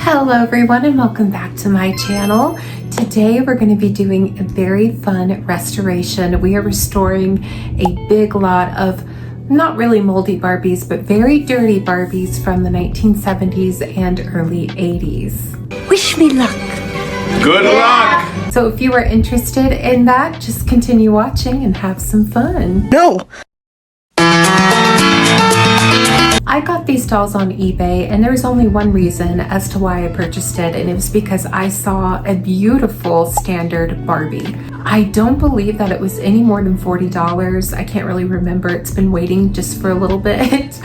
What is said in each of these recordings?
Hello everyone and welcome back to my channel. Today we're going to be doing a very fun restoration. We are restoring a big lot of not really moldy Barbies, but very dirty Barbies from the 1970s and early 80s. Wish me luck. Good luck! So if you are interested in that, just continue watching and have some fun. No. I got these dolls on eBay and there was only one reason as to why I purchased it, and it was because I saw a beautiful standard Barbie. I don't believe that it was any more than $40. I can't really remember. It's been waiting just for a little bit.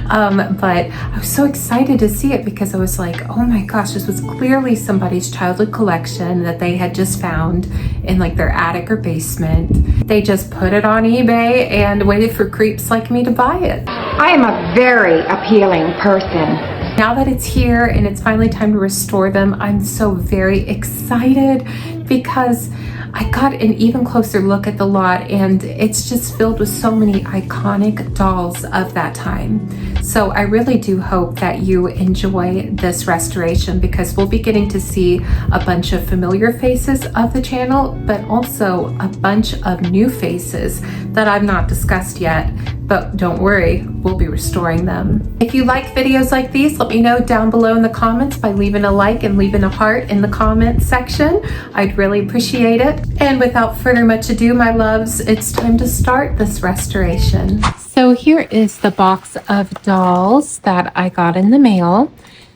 But I was so excited to see it because I was like, oh my gosh, this was clearly somebody's childhood collection that they had just found in like their attic or basement. They just put it on eBay and waited for creeps like me to buy it. I am a very appealing person. Now that it's here and it's finally time to restore them, I'm so very excited because I got an even closer look at the lot and it's just filled with so many iconic dolls of that time. So I really do hope that you enjoy this restoration because we'll be getting to see a bunch of familiar faces of the channel, but also a bunch of new faces that I've not discussed yet. But don't worry, we'll be restoring them. If you like videos like these, let me know down below in the comments by leaving a like and leaving a heart in the comments section. I'd really appreciate it. And without further much ado, my loves, it's time to start this restoration. So here is the box of dolls that I got in the mail.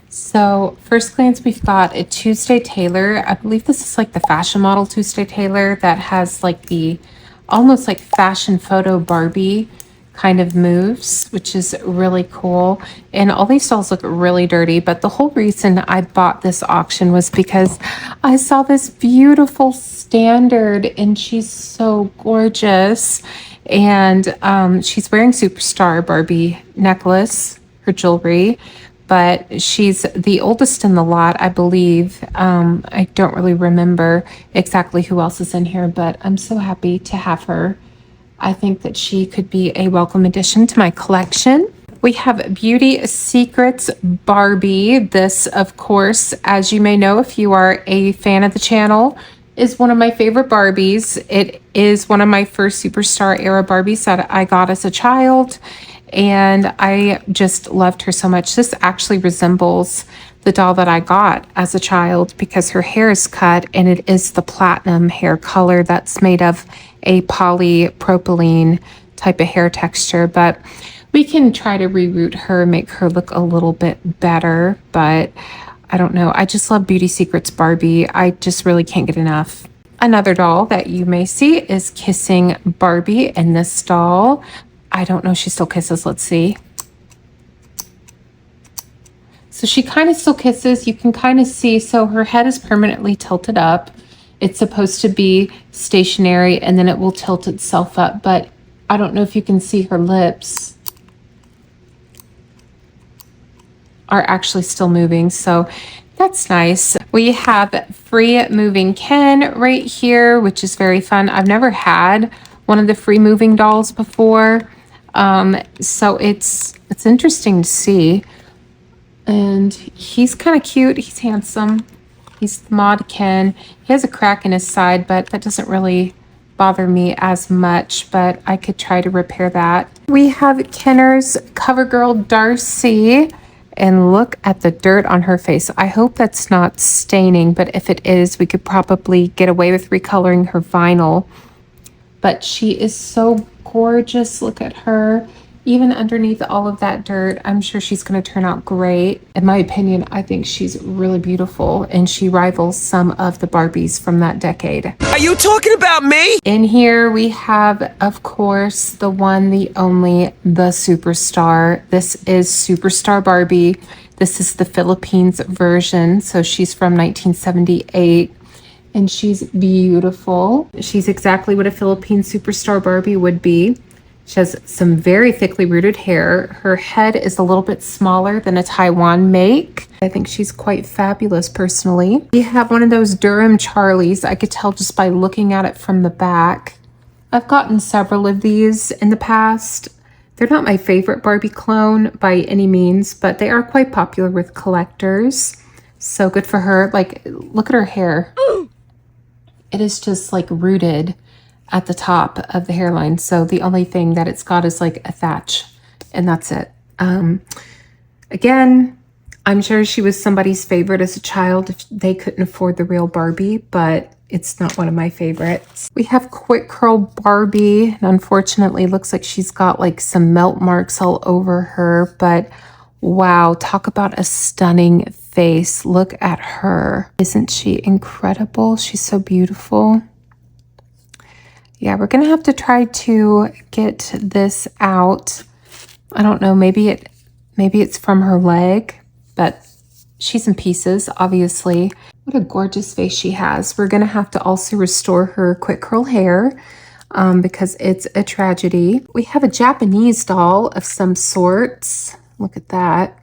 So first glance, we've got a Tuesday Taylor. I believe this is like the fashion model Tuesday Taylor that has like the almost like fashion photo Barbie kind of moves, which is really cool. And all these dolls look really dirty, but the whole reason I bought this auction was because I saw this beautiful standard and she's so gorgeous. And she's wearing Superstar Barbie necklace, her jewelry, but she's the oldest in the lot, I believe. I don't really remember exactly who else is in here, but I'm so happy to have her. I think that she could be a welcome addition to my collection. We have Beauty Secrets Barbie. This, of course, as you may know, if you are a fan of the channel, is one of my favorite Barbies. It is one of my first Superstar era Barbies that I got as a child, and I just loved her so much. This actually resembles the doll that I got as a child because her hair is cut and it is the platinum hair color that's made of a polypropylene type of hair texture. But we can try to reroot her, make her look a little bit better, but I don't know. I just love Beauty Secrets Barbie. I just really can't get enough. Another doll that you may see is Kissing Barbie, and this doll, I don't know if she still kisses. Let's see. So she kind of still kisses. You can kind of see, so her head is permanently tilted up. It's supposed to be stationary and then it will tilt itself up, but I don't know if you can see her lips are actually still moving, so that's nice. We have Free Moving Ken right here, which is very fun. I've never had one of the free moving dolls before, so it's interesting to see. And he's kind of cute. He's handsome. He's the mod Ken. He has a crack in his side, but that doesn't really bother me as much, but I could try to repair that. We have Kenner's cover girl Darci, and look at the dirt on her face. I hope that's not staining, but if it is, we could probably get away with recoloring her vinyl. But she is so gorgeous. Look at her. Even underneath all of that dirt, I'm sure she's going to turn out great. In my opinion, I think she's really beautiful and she rivals some of the Barbies from that decade. Are you talking about me? In here we have, of course, the one, the only, the Superstar. This is Superstar Barbie. This is the Philippines version. So she's from 1978 and she's beautiful. She's exactly what a Philippine Superstar Barbie would be. She has some very thickly rooted hair. Her head is a little bit smaller than a Taiwan make. I think she's quite fabulous personally. We have one of those Durham Charlies. I could tell just by looking at it from the back. I've gotten several of these in the past. They're not my favorite Barbie clone by any means, but they are quite popular with collectors. So good for her. Like, look at her hair. It is just like rooted at the top of the hairline. So the only thing that it's got is like a thatch, and that's it. Again, I'm sure she was somebody's favorite as a child if they couldn't afford the real Barbie, but it's not one of my favorites. We have quickcurlbarbie, and unfortunately looks like she's got like some melt marks all over her, but wow, talk about a stunning face. Look at her. Isn't she incredible? She's so beautiful. Yeah, we're gonna have to try to get this out. I don't know, maybe it's from her leg, but she's in pieces, obviously. What a gorgeous face she has. We're gonna have to also restore her quick curl hair because it's a tragedy. We have a Japanese doll of some sorts. Look at that.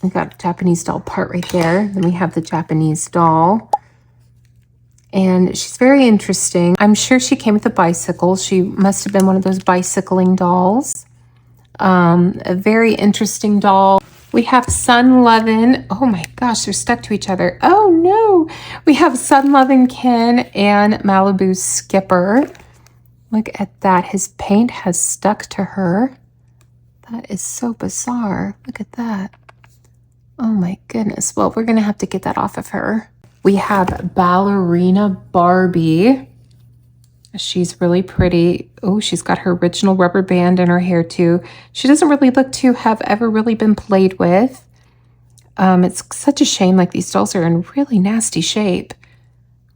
We got a Japanese doll part right there. Then we have the Japanese doll. And she's very interesting. I'm sure she came with a bicycle. She must have been one of those bicycling dolls. A very interesting doll. We have Sun Lovin'. Oh my gosh, they're stuck to each other. Oh no. We have Sun Lovin' Ken and Malibu Skipper. Look at that. His paint has stuck to her. That is so bizarre. Look at that. Oh my goodness. Well, we're going to have to get that off of her. We have Ballerina Barbie. She's really pretty. Oh, she's got her original rubber band in her hair too. She doesn't really look to have ever really been played with. It's such a shame, like these dolls are in really nasty shape,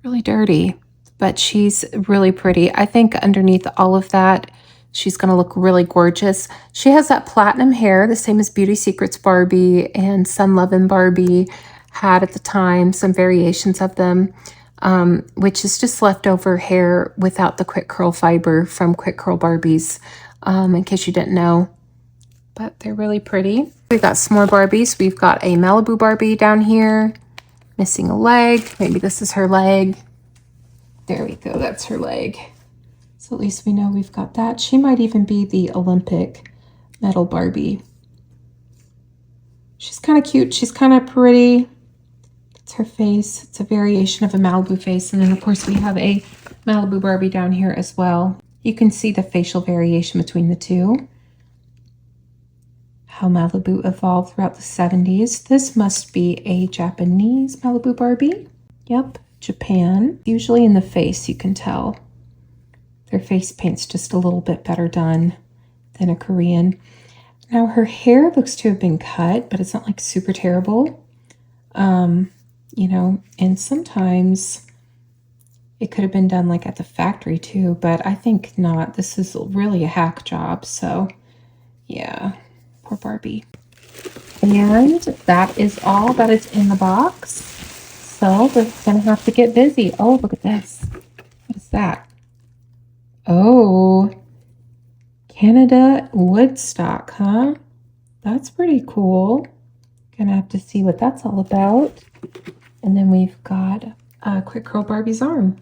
really dirty, but she's really pretty. I think underneath all of that, she's gonna look really gorgeous. She has that platinum hair, the same as Beauty Secrets Barbie and Sun Lovin' Barbie had at the time, some variations of them. Which is just leftover hair without the quick curl fiber from Quick Curl Barbies, in case you didn't know. But they're really pretty. We've got some more Barbies. We've got a Malibu Barbie down here, missing a leg. Maybe this is her leg. There we go, that's her leg. So at least we know we've got that. She might even be the Olympic medal Barbie. She's kind of cute. She's kind of pretty. It's her face. It's a variation of a Malibu face. And then, of course, we have a Malibu Barbie down here as well. You can see the facial variation between the two. How Malibu evolved throughout the 70s. This must be a Japanese Malibu Barbie. Yep, Japan. Usually in the face, you can tell. Their face paint's just a little bit better done than a Korean. Now, her hair looks to have been cut, but it's not like super terrible. You know, and sometimes it could have been done like at the factory too, but I think not. This is really a hack job. So yeah, poor Barbie. And that is all that is in the box. So we're gonna have to get busy. Oh, look at this. What is that? Oh, Canada Woodstock, huh? That's pretty cool. Gonna have to see what that's all about. And then we've got Quick Curl Barbie's arm.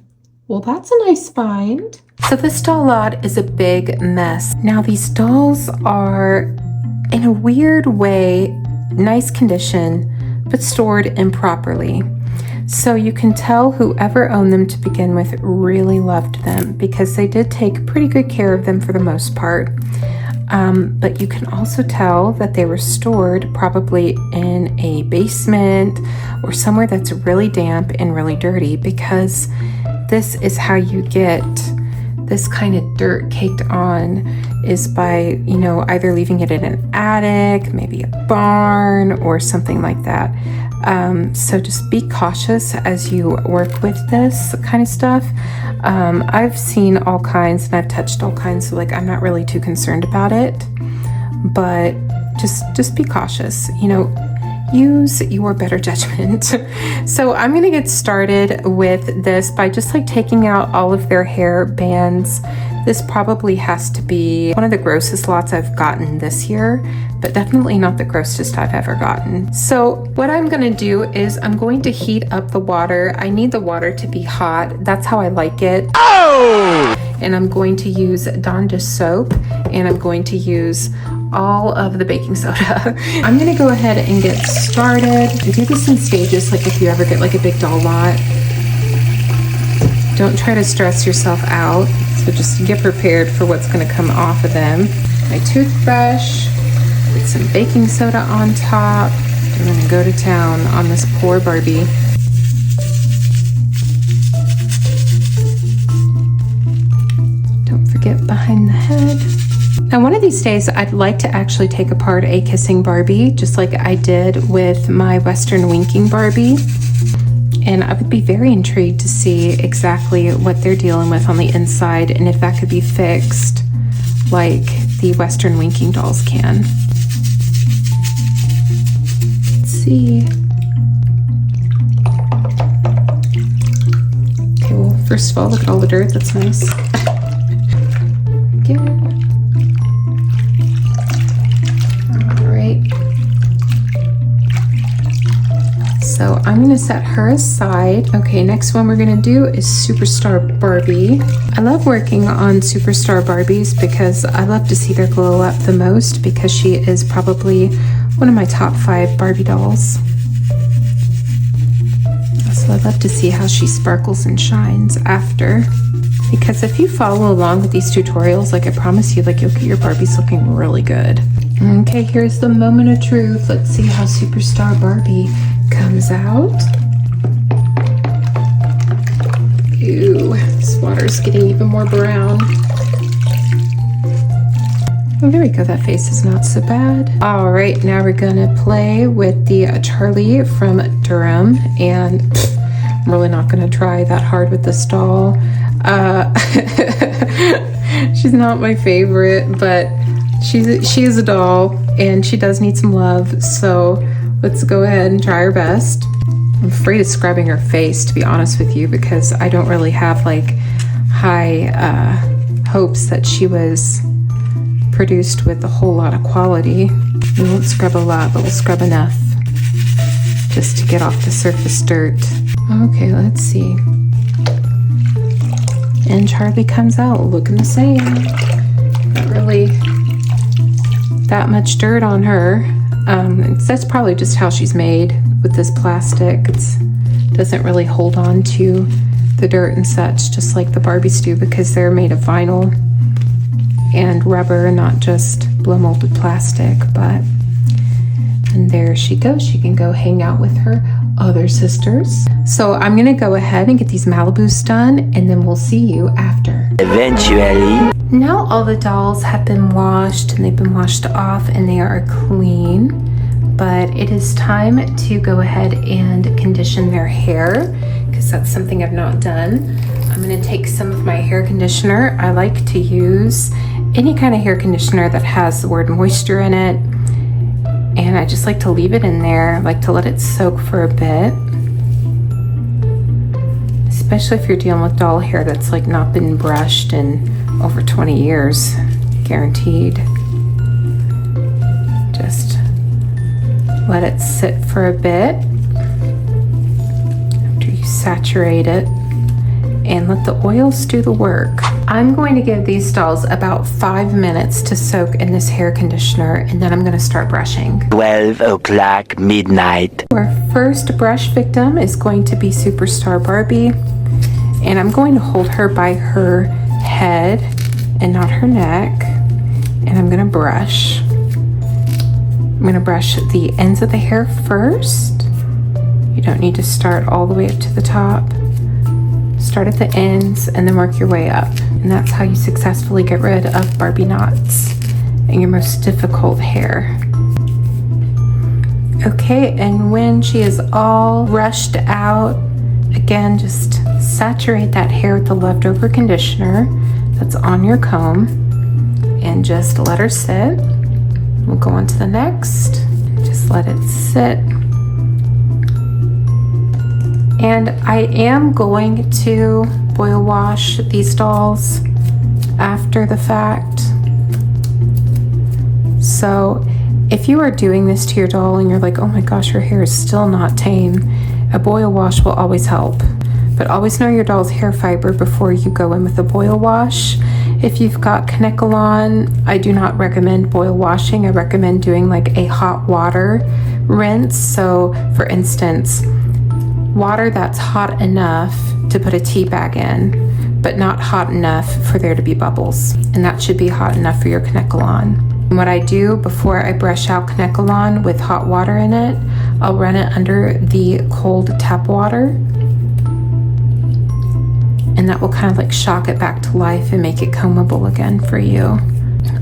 Well, that's a nice find. So this doll lot is a big mess. Now these dolls are, in a weird way, nice condition, but stored improperly. So you can tell whoever owned them to begin with really loved them because they did take pretty good care of them for the most part. But you can also tell that they were stored probably in a basement or somewhere that's really damp and really dirty, because this is how you get this kind of dirt caked on, is by, you know, either leaving it in an attic, maybe a barn or something like that. So just be cautious as you work with this kind of stuff. I've seen all kinds and I've touched all kinds, so like I'm not really too concerned about it, but just be cautious, you know, use your better judgment. So I'm gonna get started with this by just like taking out all of their hair bands. This probably has to be one of the grossest lots I've gotten this year, but definitely not the grossest I've ever gotten. So what I'm gonna do is I'm going to heat up the water. I need the water to be hot. That's how I like it. Oh! And I'm going to use Dawn Dish soap, and I'm going to use all of the baking soda. I'm gonna go ahead and get started. I do this in stages, like if you ever get like a big doll lot. Don't try to stress yourself out. So just get prepared for what's gonna come off of them. My toothbrush, with some baking soda on top. I'm gonna go to town on this poor Barbie. Don't forget behind the head. Now one of these days I'd like to actually take apart a kissing Barbie, just like I did with my Western winking Barbie. And I would be very intrigued to see exactly what they're dealing with on the inside and if that could be fixed like the Western winking dolls can. Let's see. Okay, well, first of all, look at all the dirt. That's nice. Good. All right. So I'm gonna set her aside. Okay, next one we're gonna do is Superstar Barbie. I love working on Superstar Barbies because I love to see their glow up the most because she is probably one of my top 5 Barbie dolls. So I love to see how she sparkles and shines after. Because if you follow along with these tutorials, like I promise you, like you'll get your Barbies looking really good. Okay, here's the moment of truth. Let's see how Superstar Barbie comes out. Ew, this water's getting even more brown. Oh, there we go, that face is not so bad. All right, now we're gonna play with the Charlie from Durham, and I'm really not gonna try that hard with this doll. She's not my favorite, but she is a doll, and she does need some love, so let's go ahead and try our best. I'm afraid of scrubbing her face, to be honest with you, because I don't really have like high hopes that she was produced with a whole lot of quality. We won't scrub a lot, but we'll scrub enough just to get off the surface dirt. Okay, let's see. And Charlie comes out looking the same. Not really that much dirt on her. That's probably just how she's made with this plastic. It doesn't really hold on to the dirt and such, just like the Barbies do, because they're made of vinyl and rubber, not just blow molded plastic. But, and there she goes. She can go hang out with her other sisters. So I'm gonna go ahead and get these Malibus done, and then we'll see you after. Eventually. Now all the dolls have been washed, and they've been washed off, and they are clean. But it is time to go ahead and condition their hair, because that's something I've not done. I'm gonna take some of my hair conditioner. I like to use any kind of hair conditioner that has the word moisture in it. And I just like to leave it in there. I like to let it soak for a bit. Especially if you're dealing with doll hair that's like not been brushed in over 20 years, guaranteed. Just let it sit for a bit after you saturate it, and let the oils do the work. I'm going to give these dolls about 5 minutes to soak in this hair conditioner, and then I'm gonna start brushing. 12 o'clock midnight. Our first brush victim is going to be Superstar Barbie, and I'm going to hold her by her head and not her neck, and I'm gonna brush. I'm gonna brush the ends of the hair first. You don't need to start all the way up to the top. Start at the ends and then work your way up. And that's how you successfully get rid of Barbie knots and your most difficult hair. Okay, and when she is all brushed out, again, just saturate that hair with the leftover conditioner that's on your comb and just let her sit. We'll go on to the next. Just let it sit. And I am going to boil wash these dolls after the fact. So if you are doing this to your doll and you're like, oh my gosh, her hair is still not tame, a boil wash will always help. But always know your doll's hair fiber before you go in with a boil wash. If you've got conneccle on, I do not recommend boil washing. I recommend doing like a hot water rinse. So for instance, water that's hot enough to put a tea bag in, but not hot enough for there to be bubbles. And that should be hot enough for your conneccle on. And what I do before I brush out conneccle on with hot water in it, I'll run it under the cold tap water. And that will kind of like shock it back to life and make it combable again for you.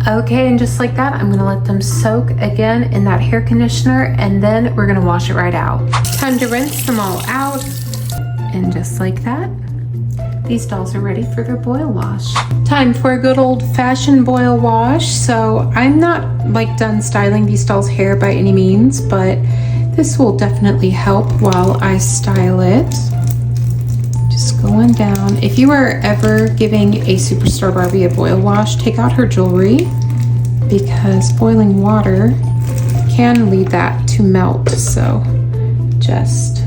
Okay, and just like that, I'm gonna let them soak again in that hair conditioner, and then we're gonna wash it right out. Time to rinse them all out. And just like that, these dolls are ready for their boil wash. Time for a good old-fashioned boil wash. So I'm not like done styling these dolls' hair by any means, but this will definitely help while I style it. Just going down. If you are ever giving a superstar Barbie a boil wash, take out her jewelry, because boiling water can lead that to melt. So just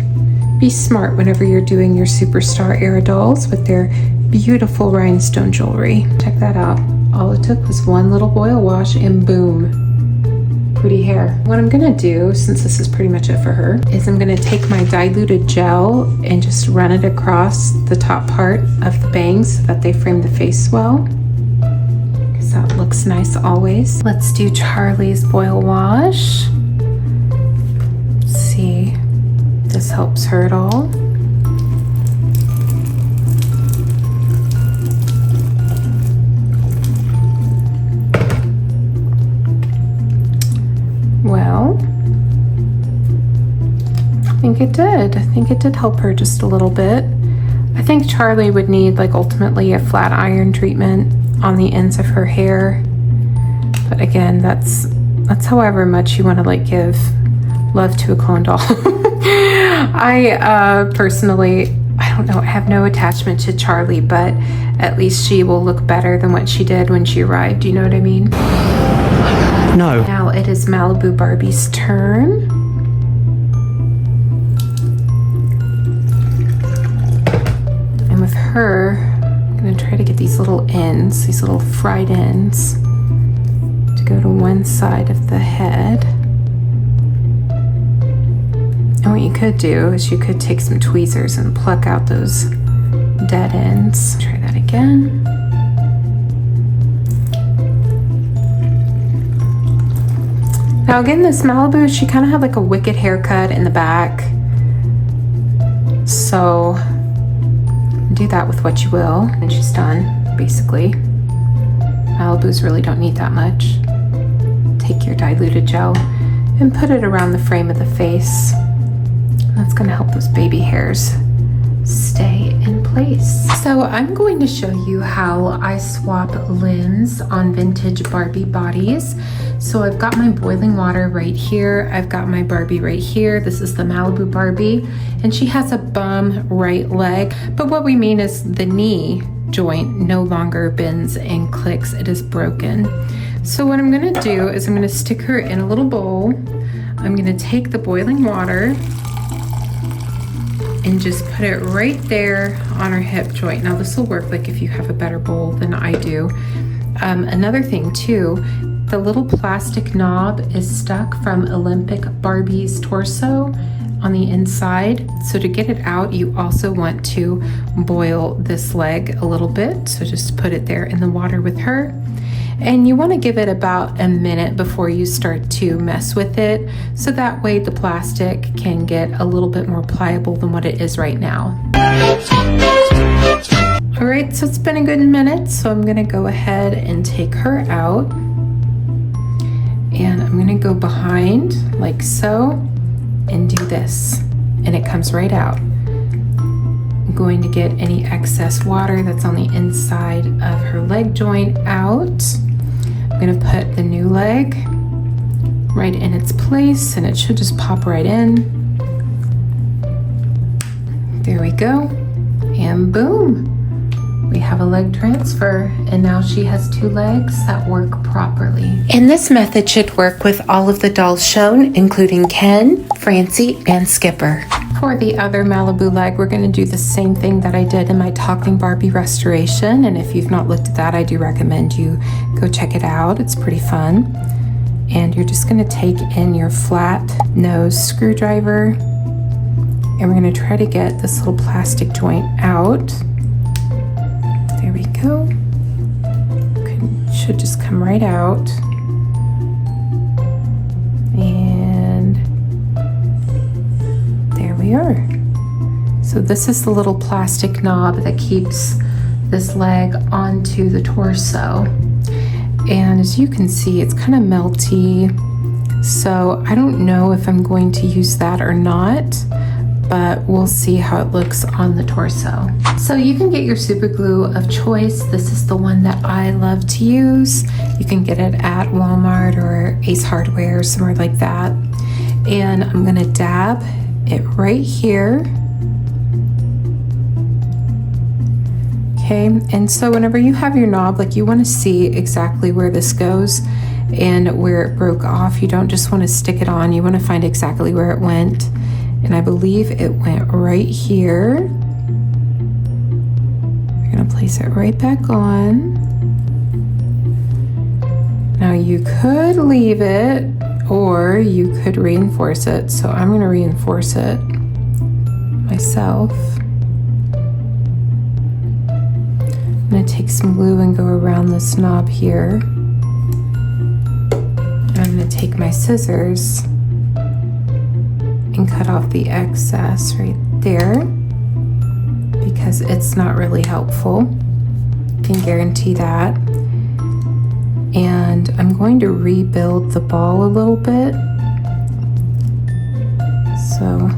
be smart whenever you're doing your superstar era dolls with their beautiful rhinestone jewelry. Check that out. All it took was one little boil wash and boom, pretty hair. What I'm gonna do, since this is pretty much it for her, is I'm gonna take my diluted gel and just run it across the top part of the bangs so that they frame the face well, because that looks nice always. Let's do Charlie's boil wash. Let's see. This helps her at all. Well, I think it did. I think it did help her just a little bit. I think Charlie would need like ultimately a flat iron treatment on the ends of her hair. But again, that's however much you want to like give love to a clone doll. I personally, I don't know, I have no attachment to Charlie, but at least she will look better than what she did when she arrived. Do you know what I mean? No. Now it is Malibubarbie's turn. And with her, I'm gonna try to get these little ends, these little fried ends, to go to one side of the head. And what you could do is you could take some tweezers and pluck out those dead ends. Try that again. Now again, this Malibu, she kind of had like a wicked haircut in the back. So do that with what you will. And she's done, basically. Malibus really don't need that much. Take your diluted gel and put it around the frame of the face. That's gonna help those baby hairs stay in place. So I'm going to show you how I swap limbs on vintage Barbie bodies. So I've got my boiling water right here. I've got my Barbie right here. This is the Malibu Barbie, and she has a bum right leg. But what we mean is the knee joint no longer bends and clicks. It is broken. So what I'm gonna do is I'm gonna stick her in a little bowl. I'm gonna take the boiling water and just put it right there on her hip joint. Now this will work like if you have a better bowl than I do. Another thing too, the little plastic knob is stuck from Olympic Barbie's torso on the inside. So to get it out, you also want to boil this leg a little bit. So just put it there in the water with her. And you want to give it about a minute before you start to mess with it, so that way the plastic can get a little bit more pliable than what it is right now. All right, so it's been a good minute, so I'm going to go ahead and take her out. And I'm going to go behind like so and do this, and it comes right out. I'm going to get any excess water that's on the inside of her leg joint out. I'm going to put the new leg right in its place, and it should just pop right in. There we go, and boom, we have a leg transfer, and now she has two legs that work properly. And this method should work with all of the dolls shown, including Ken, Francie, and Skipper. for the other Malibu leg, we're gonna do the same thing that I did in my Talking Barbie restoration. And if you've not looked at that, I do recommend you go check it out. It's pretty fun. And you're just gonna take in your flat nose screwdriver, and we're gonna try to get this little plastic joint out. There we go. Should just come right out. And there we are. So this is the little plastic knob that keeps this leg onto the torso. And as you can see, it's kind of melty. So I don't know if I'm going to use that or not, but we'll see how it looks on the torso. So you can get your super glue of choice. This is the one that I love to use. You can get it at Walmart or Ace Hardware, somewhere like that. And I'm gonna dab it right here. Okay, and so whenever you have your knob, like, you wanna see exactly where this goes and where it broke off. You don't just wanna stick it on, you wanna find exactly where it went. And I believe it went right here. We're gonna place it right back on. Now you could leave it or you could reinforce it. So I'm gonna reinforce it myself. I'm gonna take some glue and go around this knob here. And I'm gonna take my scissors and cut off the excess right there, because it's not really helpful. Can guarantee that. And I'm going to rebuild the ball a little bit. So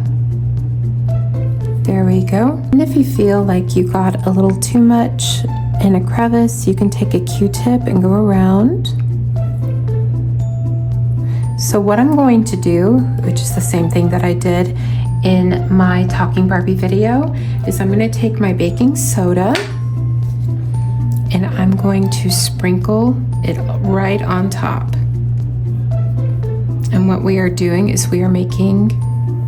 there we go. And if you feel like you got a little too much in a crevice, you can take a Q-tip and go around. So what I'm going to do, which is the same thing that I did in my Talking Barbie video, is I'm going to take my baking soda and I'm going to sprinkle it right on top. And what we are doing is we are making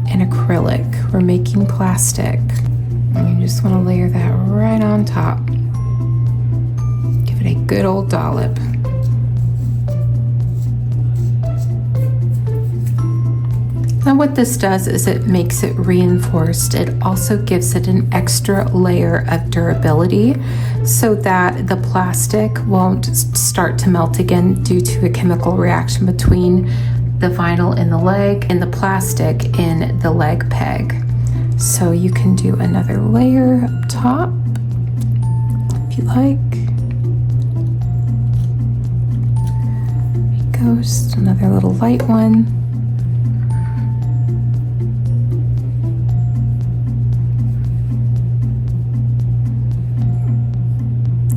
an acrylic. We're making plastic. And you just want to layer that right on top. Give it a good old dollop. Now what this does is it makes it reinforced. It also gives it an extra layer of durability so that the plastic won't start to melt again due to a chemical reaction between the vinyl in the leg and the plastic in the leg peg. So you can do another layer up top if you like. There you go, just another little light one.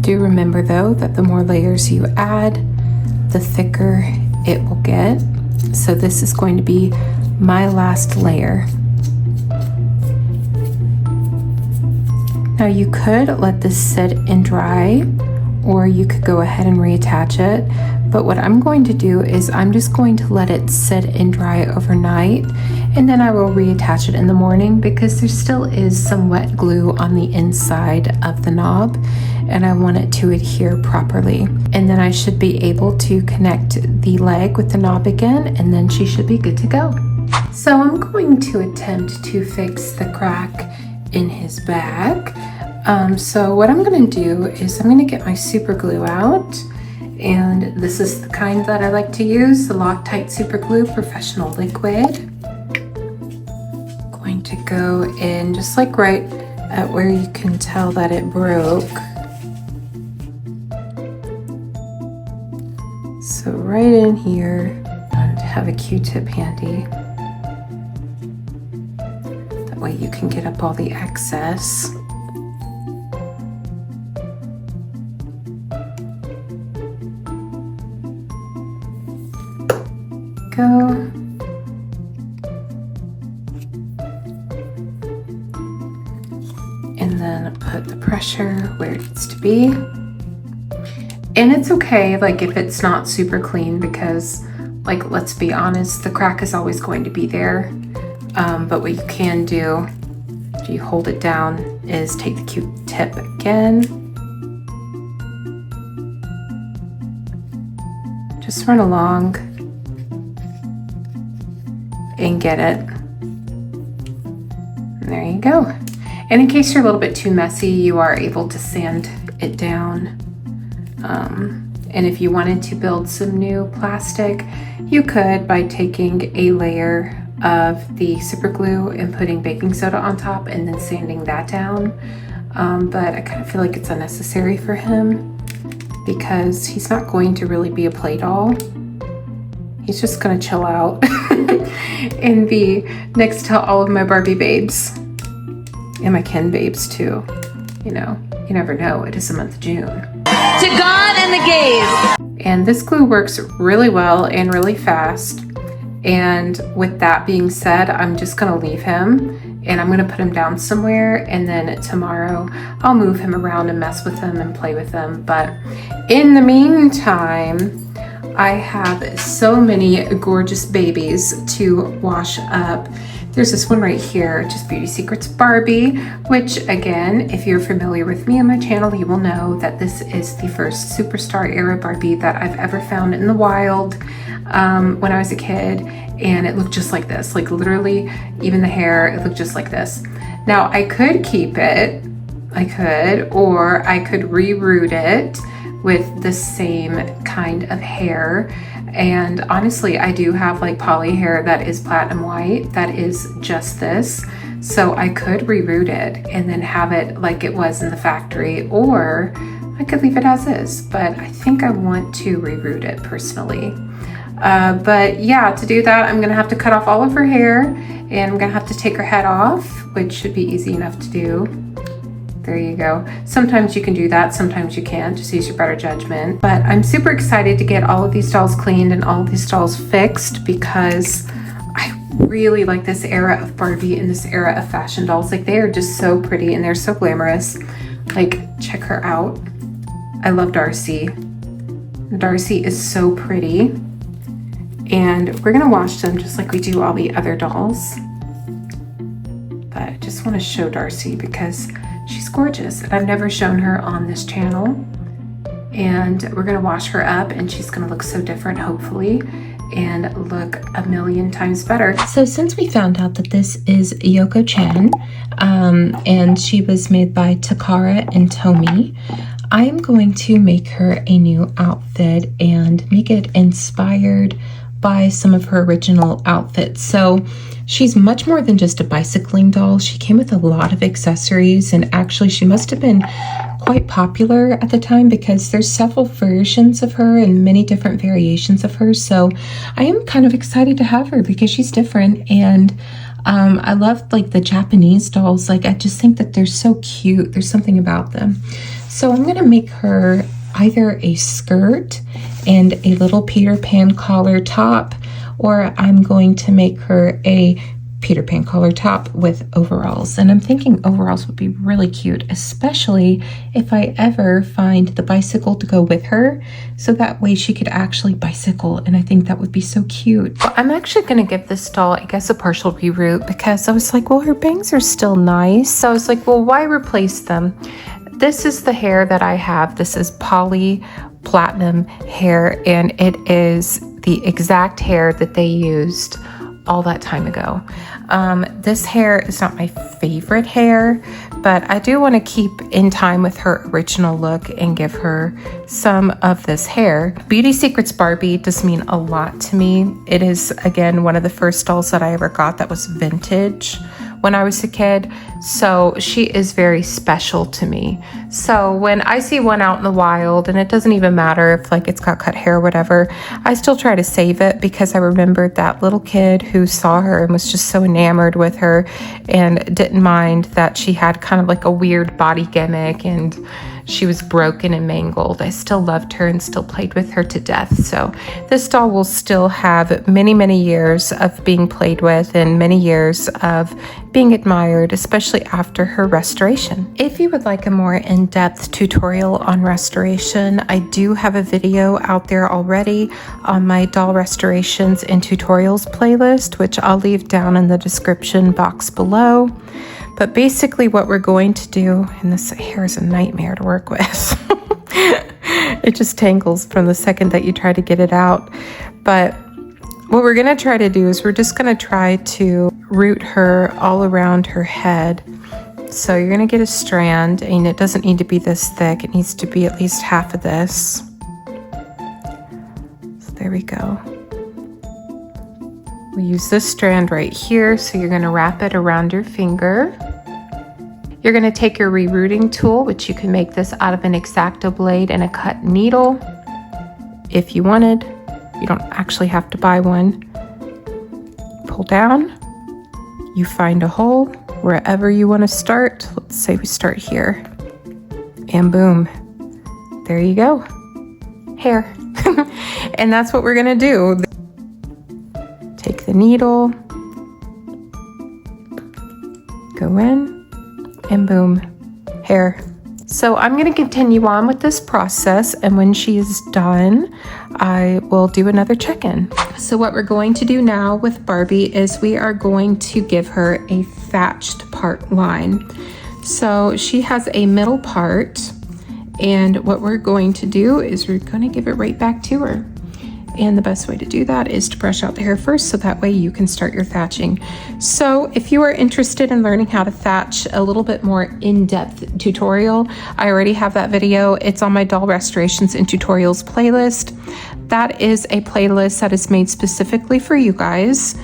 Do remember though that the more layers you add, the thicker it will get. So this is going to be my last layer. Now you could let this sit and dry, or you could go ahead and reattach it. But what I'm going to do is I'm just going to let it sit and dry overnight, and then I will reattach it in the morning because there still is some wet glue on the inside of the knob and I want it to adhere properly. And then I should be able to connect the leg with the knob again, and then she should be good to go. So I'm going to attempt to fix the crack in his bag. So what I'm gonna do is I'm gonna get my super glue out. And this is the kind that I like to use, the Loctite Super Glue Professional Liquid. Going to go in just like right at where you can tell that it broke. So right in here, and have a Q-tip handy. That way you can get up all the excess. Go. And then put the pressure where it needs to be. And it's okay, like, if it's not super clean, because, like, let's be honest, the crack is always going to be there. But what you can do, if you hold it down, is take the Q-tip again. Just run along and get it. And there you go. And in case you're a little bit too messy, you are able to sand it down. And if you wanted to build some new plastic, you could by taking a layer of the super glue and putting baking soda on top and then sanding that down. But I kind of feel like it's unnecessary for him because he's not going to really be a play doll. He's just gonna chill out and be next to all of my Barbie babes and my Ken babes too. You know, you never know, it is the month of June. To God and the gays. And this glue works really well and really fast. And with that being said, I'm just gonna leave him and I'm gonna put him down somewhere, and then tomorrow I'll move him around and mess with him and play with him. But in the meantime, I have so many gorgeous babies to wash up. There's this one right here, just Beauty Secrets Barbie, which again, if you're familiar with me and my channel, you will know that this is the first superstar era Barbie that I've ever found in the wild when I was a kid, and it looked just like this, like literally even the hair, it looked just like this. Now I could keep it, or I could reroot it with the same kind of hair. And honestly, I do have like poly hair that is platinum white, that is just this. So I could reroot it and then have it like it was in the factory, or I could leave it as is, but I think I want to reroot it personally. But yeah, to do that, I'm gonna have to cut off all of her hair and I'm gonna have to take her head off, which should be easy enough to do. There you go. Sometimes you can do that, sometimes you can't. Just use your better judgment. But I'm super excited to get all of these dolls cleaned and all of these dolls fixed because I really like this era of Barbie and this era of fashion dolls. Like, they are just so pretty and they're so glamorous. Like, check her out. I love Darci. Darci is so pretty. And we're gonna wash them just like we do all the other dolls. But I just want to show Darci because she's gorgeous and I've never shown her on this channel. And we're gonna wash her up and she's gonna look so different, hopefully, and look a million times better. So since we found out that this is Yoko-chan, and she was made by Takara and Tomi, I am going to make her a new outfit and make it inspired by some of her original outfits. So she's much more than just a bicycling doll. She came with a lot of accessories, and actually she must have been quite popular at the time because there's several versions of her and many different variations of her. So I am kind of excited to have her because she's different, and I love like the Japanese dolls. Like, I just think that they're so cute. There's something about them. So I'm gonna make her either a skirt and a little Peter Pan collar top, or I'm going to make her a Peter Pan collar top with overalls. And I'm thinking overalls would be really cute, especially if I ever find the bicycle to go with her, so that way she could actually bicycle, and I think that would be so cute. Well, I'm actually gonna give this doll, I guess, a partial reroot because I was like, well, her bangs are still nice. So I was like, well, why replace them? This is the hair that I have. This is poly platinum hair, and it is the exact hair that they used all that time ago. This hair is not my favorite hair, but I do want to keep in time with her original look and give her some of this hair. Beauty Secrets Barbie does mean a lot to me. It is, again, one of the first dolls that I ever got that was vintage when I was a kid. So she is very special to me. So when I see one out in the wild, and it doesn't even matter if like it's got cut hair or whatever, I still try to save it because I remembered that little kid who saw her and was just so enamored with her and didn't mind that she had kind of like a weird body gimmick and she was broken and mangled, I still loved her and still played with her to death. So this doll will still have many, many years of being played with and many years of being admired, especially after her restoration. If you would like a more in-depth tutorial on restoration, I do have a video out there already on my doll restorations and tutorials playlist, which I'll leave down in the description box below. But basically what we're going to do, and this hair is a nightmare to work with. It just tangles from the second that you try to get it out. But what we're gonna try to do is we're just gonna try to root her all around her head. So you're gonna get a strand, and it doesn't need to be this thick. It needs to be at least half of this. So there we go. We use this strand right here, so you're gonna wrap it around your finger. You're gonna take your rerooting tool, which you can make this out of an X-Acto blade and a cut needle if you wanted. You don't actually have to buy one. Pull down, you find a hole wherever you wanna start. Let's say we start here, and boom, there you go, hair. And that's what we're gonna do. Take the needle, go in, and boom, hair. So I'm going to continue on with this process, and when she is done, I will do another check-in. So what we're going to do now with Barbie is we are going to give her a thatched part line. So she has a middle part, and what we're going to do is we're going to give it right back to her. And the best way to do that is to brush out the hair first, so that way you can start your thatching. So if you are interested in learning how to thatch a little bit more in-depth tutorial, I already have that video. It's on my doll restorations and tutorials playlist. That is a playlist that is made specifically for you guys.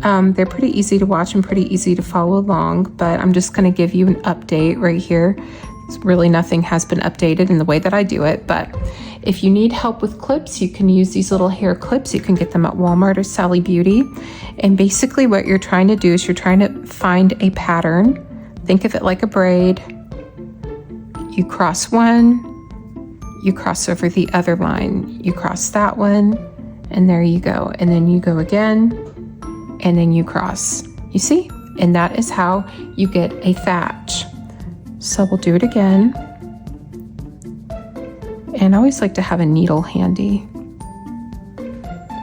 They're pretty easy to watch and pretty easy to follow along, but I'm just gonna give you an update right here. Really nothing has been updated in the way that I do it, but if you need help with clips, you can use these little hair clips. You can get them at Walmart or Sally Beauty. And basically what you're trying to do is you're trying to find a pattern. Think of it like a braid. You cross one, you cross over the other line, you cross that one, and there you go. And then you go again, and then you cross. You see? And that is how you get a thatch. So we'll do it again. And I always like to have a needle handy.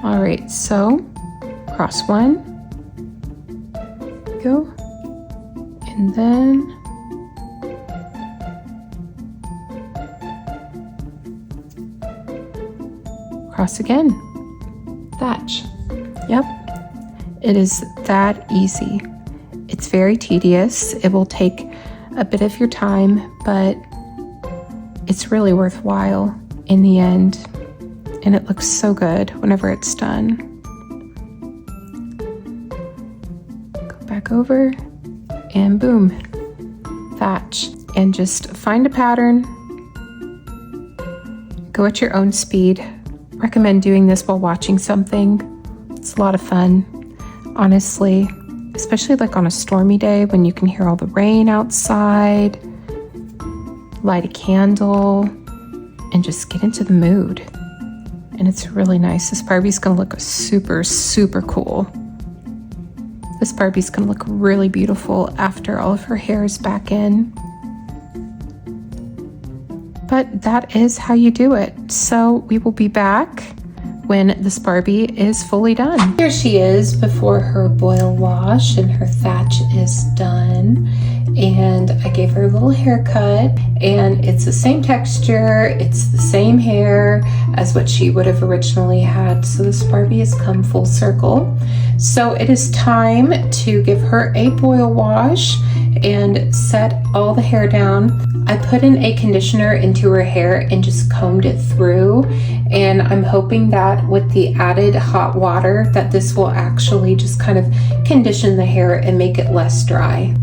All right, so cross one, go, and then cross again, thatch. Yep, it is that easy. It's very tedious. It will take a bit of your time, but it's really worthwhile in the end, and it looks so good whenever it's done. Go back over, and boom, thatch. And just find a pattern, go at your own speed. Recommend doing this while watching something. It's a lot of fun, honestly, especially like on a stormy day when you can hear all the rain outside. Light a candle and just get into the mood. And it's really nice. This Barbie's gonna look super, super cool. This Barbie's gonna look really beautiful after all of her hair is back in. But that is how you do it. So we will be back when this Barbie is fully done. Here she is before her boil wash and her thatch is done. And I gave her a little haircut, and it's the same texture, it's the same hair as what she would have originally had. So this Barbie has come full circle. So it is time to give her a boil wash and set all the hair down. I put in a conditioner into her hair and just combed it through, and I'm hoping that with the added hot water that this will actually just kind of condition the hair and make it less dry.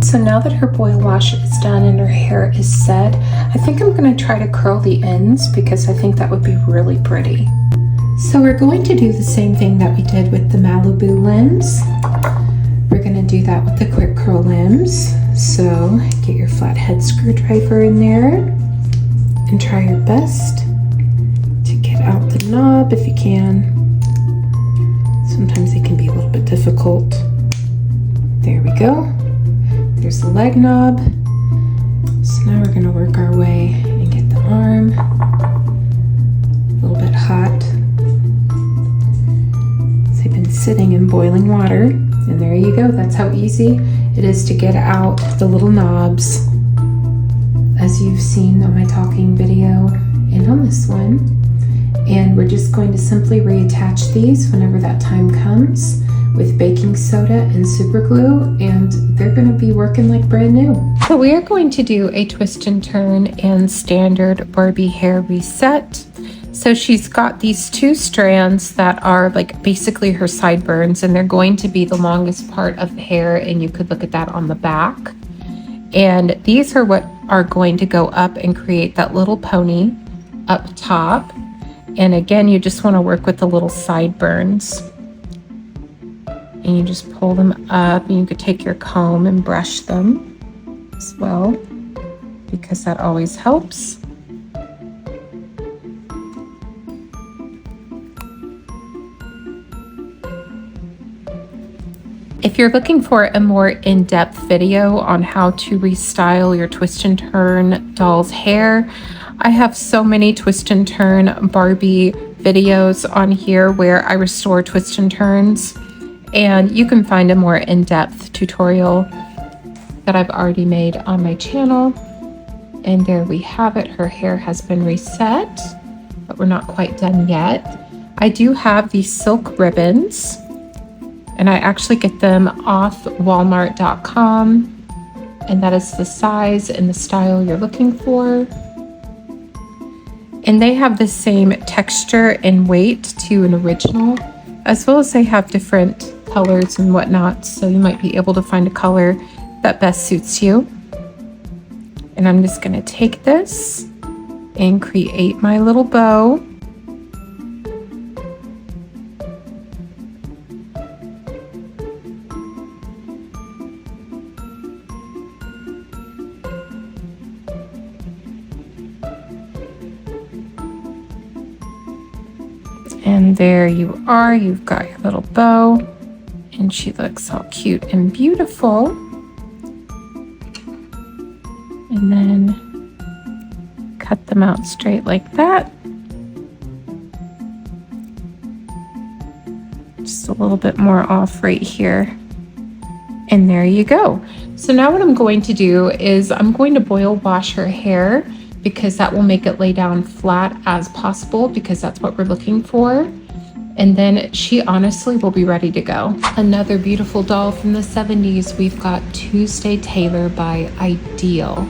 So now that her boil wash is done and her hair is set, I think I'm going to try to curl the ends because I think that would be really pretty. So we're going to do the same thing that we did with the Malibu limbs. We're going to do that with the quick curl limbs. So get your flathead screwdriver in there and try your best to get out the knob if you can. Sometimes it can be a little bit difficult. There we go. There's the leg knob. So now we're going to work our way and get the arm. A little bit hot. So they've been sitting in boiling water. And there you go. That's how easy it is to get out the little knobs, as you've seen on my talking video and on this one. And we're just going to simply reattach these whenever that time comes with baking soda and super glue, and they're going to be working like brand new. So we are going to do a twist and turn and standard Barbie hair reset. So she's got these two strands that are like basically her sideburns, and they're going to be the longest part of the hair, and you could look at that on the back. And these are what are going to go up and create that little pony up top. And again, you just want to work with the little sideburns. And you just pull them up, and you could take your comb and brush them as well, because that always helps. If you're looking for a more in-depth video on how to restyle your twist and turn doll's hair, I have so many twist and turn Barbie videos on here where I restore twist and turns, and you can find a more in-depth tutorial that I've already made on my channel. And there we have it. Her hair has been reset, but we're not quite done yet. I do have these silk ribbons, and I actually get them off walmart.com, and that is the size and the style you're looking for. And they have the same texture and weight to an original, as well as they have different colors and whatnot, so you might be able to find a color that best suits you. And I'm just going to take this and create my little bow. And there you are, you've got your little bow, and she looks all cute and beautiful. And then cut them out straight like that. Just a little bit more off right here. And there you go. So now what I'm going to do is I'm going to boil wash her hair, because that will make it lay down flat as possible, because that's what we're looking for. And then she honestly will be ready to go. Another beautiful doll from the 70s, we've got Tuesday Taylor by Ideal.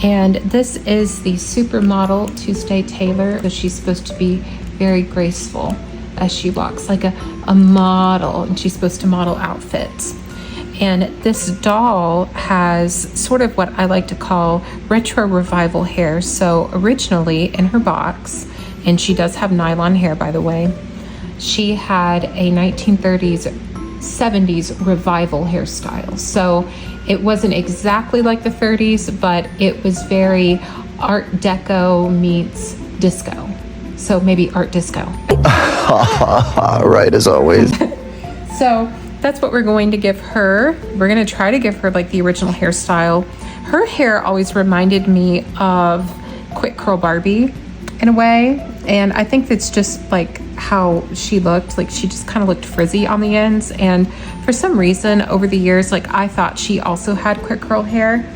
And this is the supermodel Tuesday Taylor. So she's supposed to be very graceful as she walks, like a model, and she's supposed to model outfits. And this doll has sort of what I like to call retro revival hair. So originally in her box, and she does have nylon hair, by the way, she had a 1930s, 70s revival hairstyle. So it wasn't exactly like the 30s, but it was very Art Deco meets disco. So maybe art disco. Right, as always. So that's what we're going to give her. We're going to try to give her like the original hairstyle. Her hair always reminded me of quickcurlbarbie in a way. And I think that's just like how she looked. Like she just kind of looked frizzy on the ends. And for some reason over the years, like I thought she also had quick curl hair.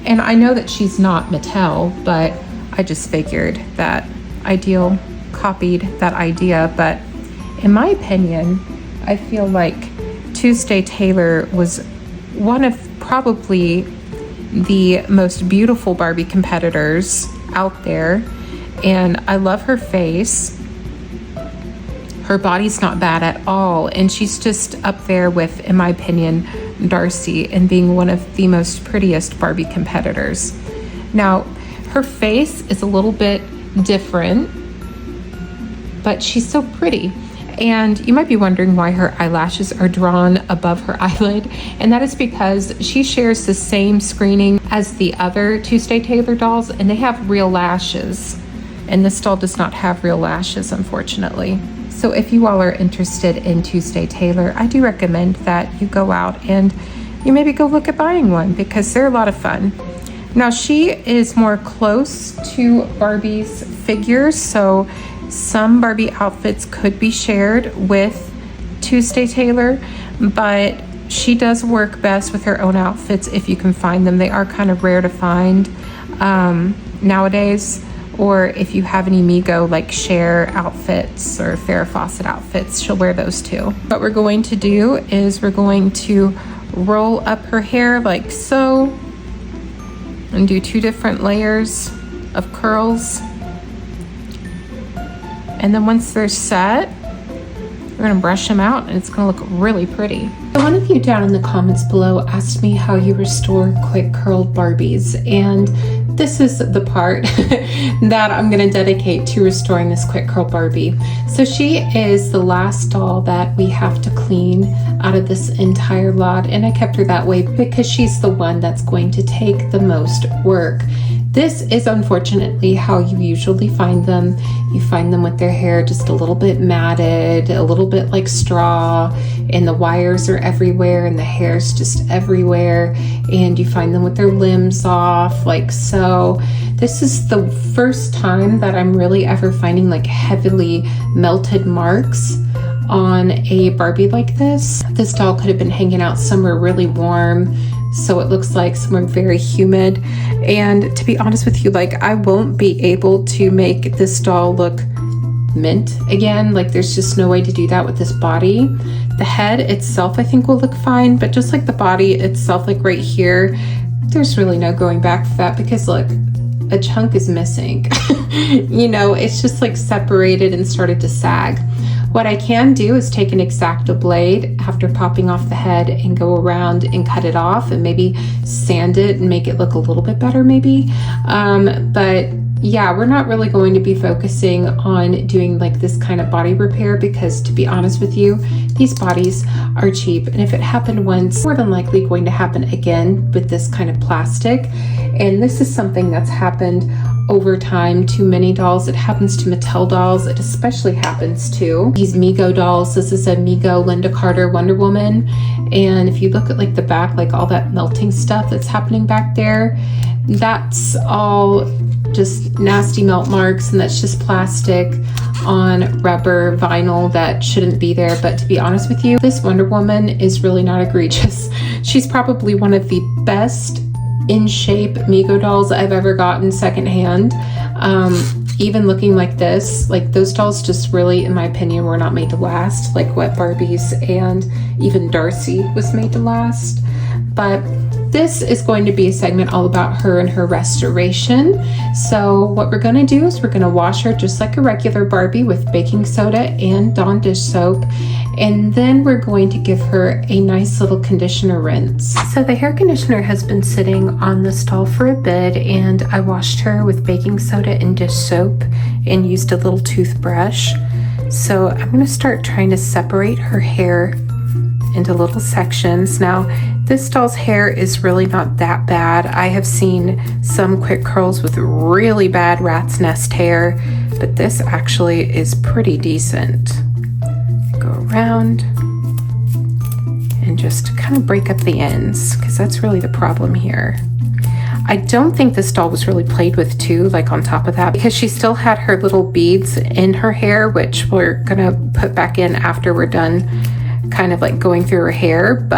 And I know that she's not Mattel, but I just figured that Ideal copied that idea. But in my opinion, I feel like Tuesday Taylor was one of probably the most beautiful Barbie competitors out there. And I love her face. Her body's not bad at all. And she's just up there with, in my opinion, Darci, and being one of the most prettiest Barbie competitors. Now, her face is a little bit different, but she's so pretty. And you might be wondering why her eyelashes are drawn above her eyelid, and that is because she shares the same screening as the other Tuesday Taylor dolls, and they have real lashes. And this doll does not have real lashes, unfortunately. So if you all are interested in Tuesday Taylor, I do recommend that you go out and you maybe go look at buying one, because they're a lot of fun. Now, she is more close to Barbie's figures, so some Barbie outfits could be shared with Tuesday Taylor, but she does work best with her own outfits if you can find them. They are kind of rare to find nowadays, or if you have any Migo like Cher outfits or Farrah Fawcett outfits, she'll wear those too. What we're going to do is we're going to roll up her hair like so and do 2 different layers of curls. And then once they're set, we're gonna brush them out and it's gonna look really pretty. So one of you down in the comments below asked me how you restore quick curled Barbies, and this is the part that I'm gonna dedicate to restoring this quick curl Barbie. So she is the last doll that we have to clean out of this entire lot, and I kept her that way because she's the one that's going to take the most work. This is unfortunately how you usually find them. You find them with their hair just a little bit matted, a little bit like straw, and the wires are everywhere and the hair's just everywhere, and you find them with their limbs off like so. This is the first time that I'm really ever finding like heavily melted marks on a Barbie like this. This doll could have been hanging out somewhere really warm, so it looks like somewhere very humid. And to be honest with you, like I won't be able to make this doll look mint again. Like there's just no way to do that with this body. The head itself I think will look fine, but just like the body itself, like right here, there's really no going back for that, because look, a chunk is missing. You know, it's just like separated and started to sag. What I can do is take an X-Acto blade after popping off the head and go around and cut it off and maybe sand it and make it look a little bit better maybe. But yeah, we're not really going to be focusing on doing like this kind of body repair, because to be honest with you, these bodies are cheap, and if it happened once, more than likely going to happen again with this kind of plastic. And this is something that's happened over time to many dolls. It happens to Mattel dolls. It especially happens to these Migo dolls. This is a Migo Linda Carter Wonder Woman, and if you look at like the back, like all that melting stuff that's happening back there, that's all just nasty melt marks, and that's just plastic on rubber vinyl that shouldn't be there. But to be honest with you, this Wonder Woman is really not egregious. She's probably one of the best in shape Migo dolls I've ever gotten secondhand. Even looking like this, like those dolls just really, in my opinion, were not made to last, like what Barbie's and even Darci was made to last. But this is going to be a segment all about her and her restoration. So what we're going to do is we're going to wash her just like a regular Barbie with baking soda and Dawn dish soap, and then we're going to give her a nice little conditioner rinse. So the hair conditioner has been sitting on this doll for a bit, and I washed her with baking soda and dish soap and used a little toothbrush. So I'm going to start trying to separate her hair into little sections. Now, this doll's hair is really not that bad. I have seen some quick curls with really bad rat's nest hair, but this actually is pretty decent. Go around and just kind of break up the ends, because that's really the problem here. I don't think this doll was really played with too, like on top of that, because she still had her little beads in her hair, which we're gonna put back in after we're done kind of like going through her hair.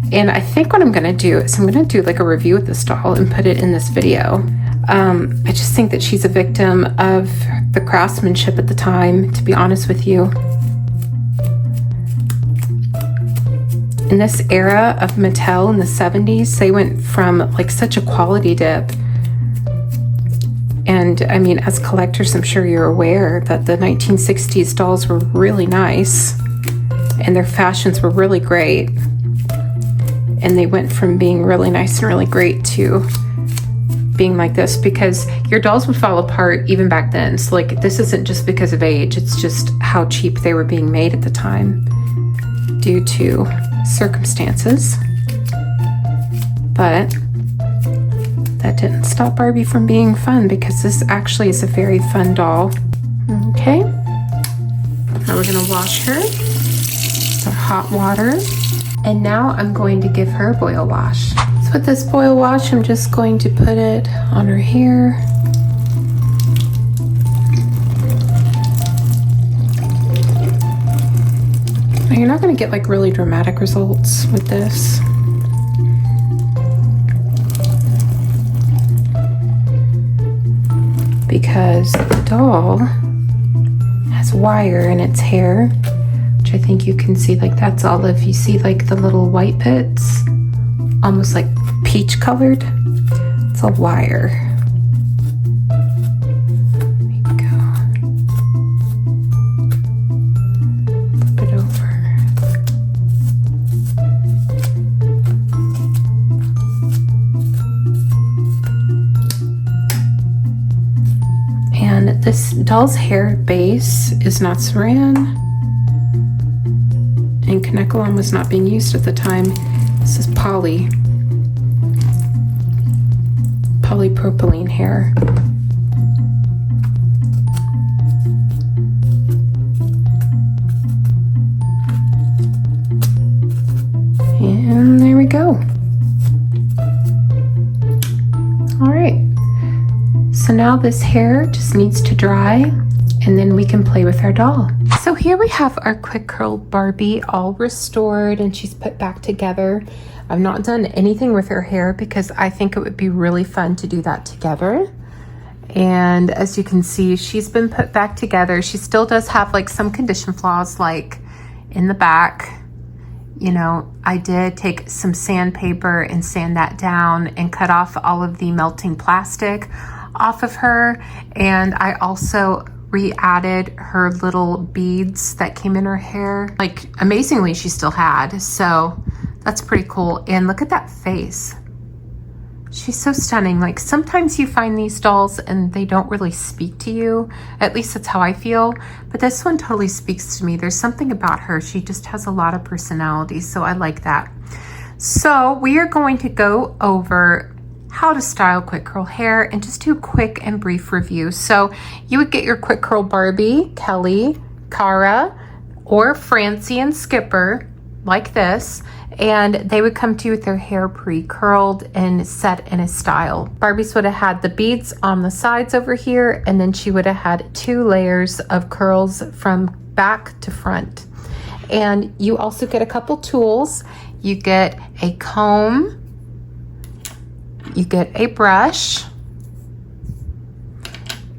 And I think what I'm gonna do is I'm gonna do like a review of this doll and put it in this video. I just think that she's a victim of the craftsmanship at the time, to be honest with you. In this era of Mattel in the 70s, they went from like such a quality dip. And I mean, as collectors, I'm sure you're aware that the 1960s dolls were really nice and their fashions were really great. And they went from being really nice and really great to being like this, because your dolls would fall apart even back then. So like, this isn't just because of age, it's just how cheap they were being made at the time due to circumstances. But that didn't stop Barbie from being fun, because this actually is a very fun doll. Okay, now we're gonna wash her with hot water. And now I'm going to give her a boil wash. So with this boil wash, I'm just going to put it on her hair. Now you're not going to get like really dramatic results with this. Because the doll has wire in its hair, which I think you can see, like that's olive. You see like the little white bits, almost like peach colored. It's a wire. There you go. Flip it over. And this doll's hair base is not saran, and Kanekalon was not being used at the time. This is polypropylene hair. And there we go. All right. So now this hair just needs to dry, and then we can play with our doll. So here we have our quick curl Barbie all restored, and she's put back together. I've not done anything with her hair because I think it would be really fun to do that together. And as you can see, she's been put back together. She still does have like some condition flaws, like in the back. You know, I did take some sandpaper and sand that down and cut off all of the melting plastic off of her. And I also re-added her little beads that came in her hair. Like, amazingly, she still had. So that's pretty cool. And look at that face. She's so stunning. Like, sometimes you find these dolls and they don't really speak to you. At least that's how I feel. But this one totally speaks to me. There's something about her. She just has a lot of personality. So I like that. So we are going to go over how to style quick curl hair and just do a quick and brief review. So you would get your quick curl Barbie, Kelly, Cara, or Francie and Skipper like this, and they would come to you with their hair pre-curled and set in a style. Barbie's would have had the beads on the sides over here, and then she would have had 2 layers of curls from back to front. And you also get a couple tools. You get a comb, you get a brush,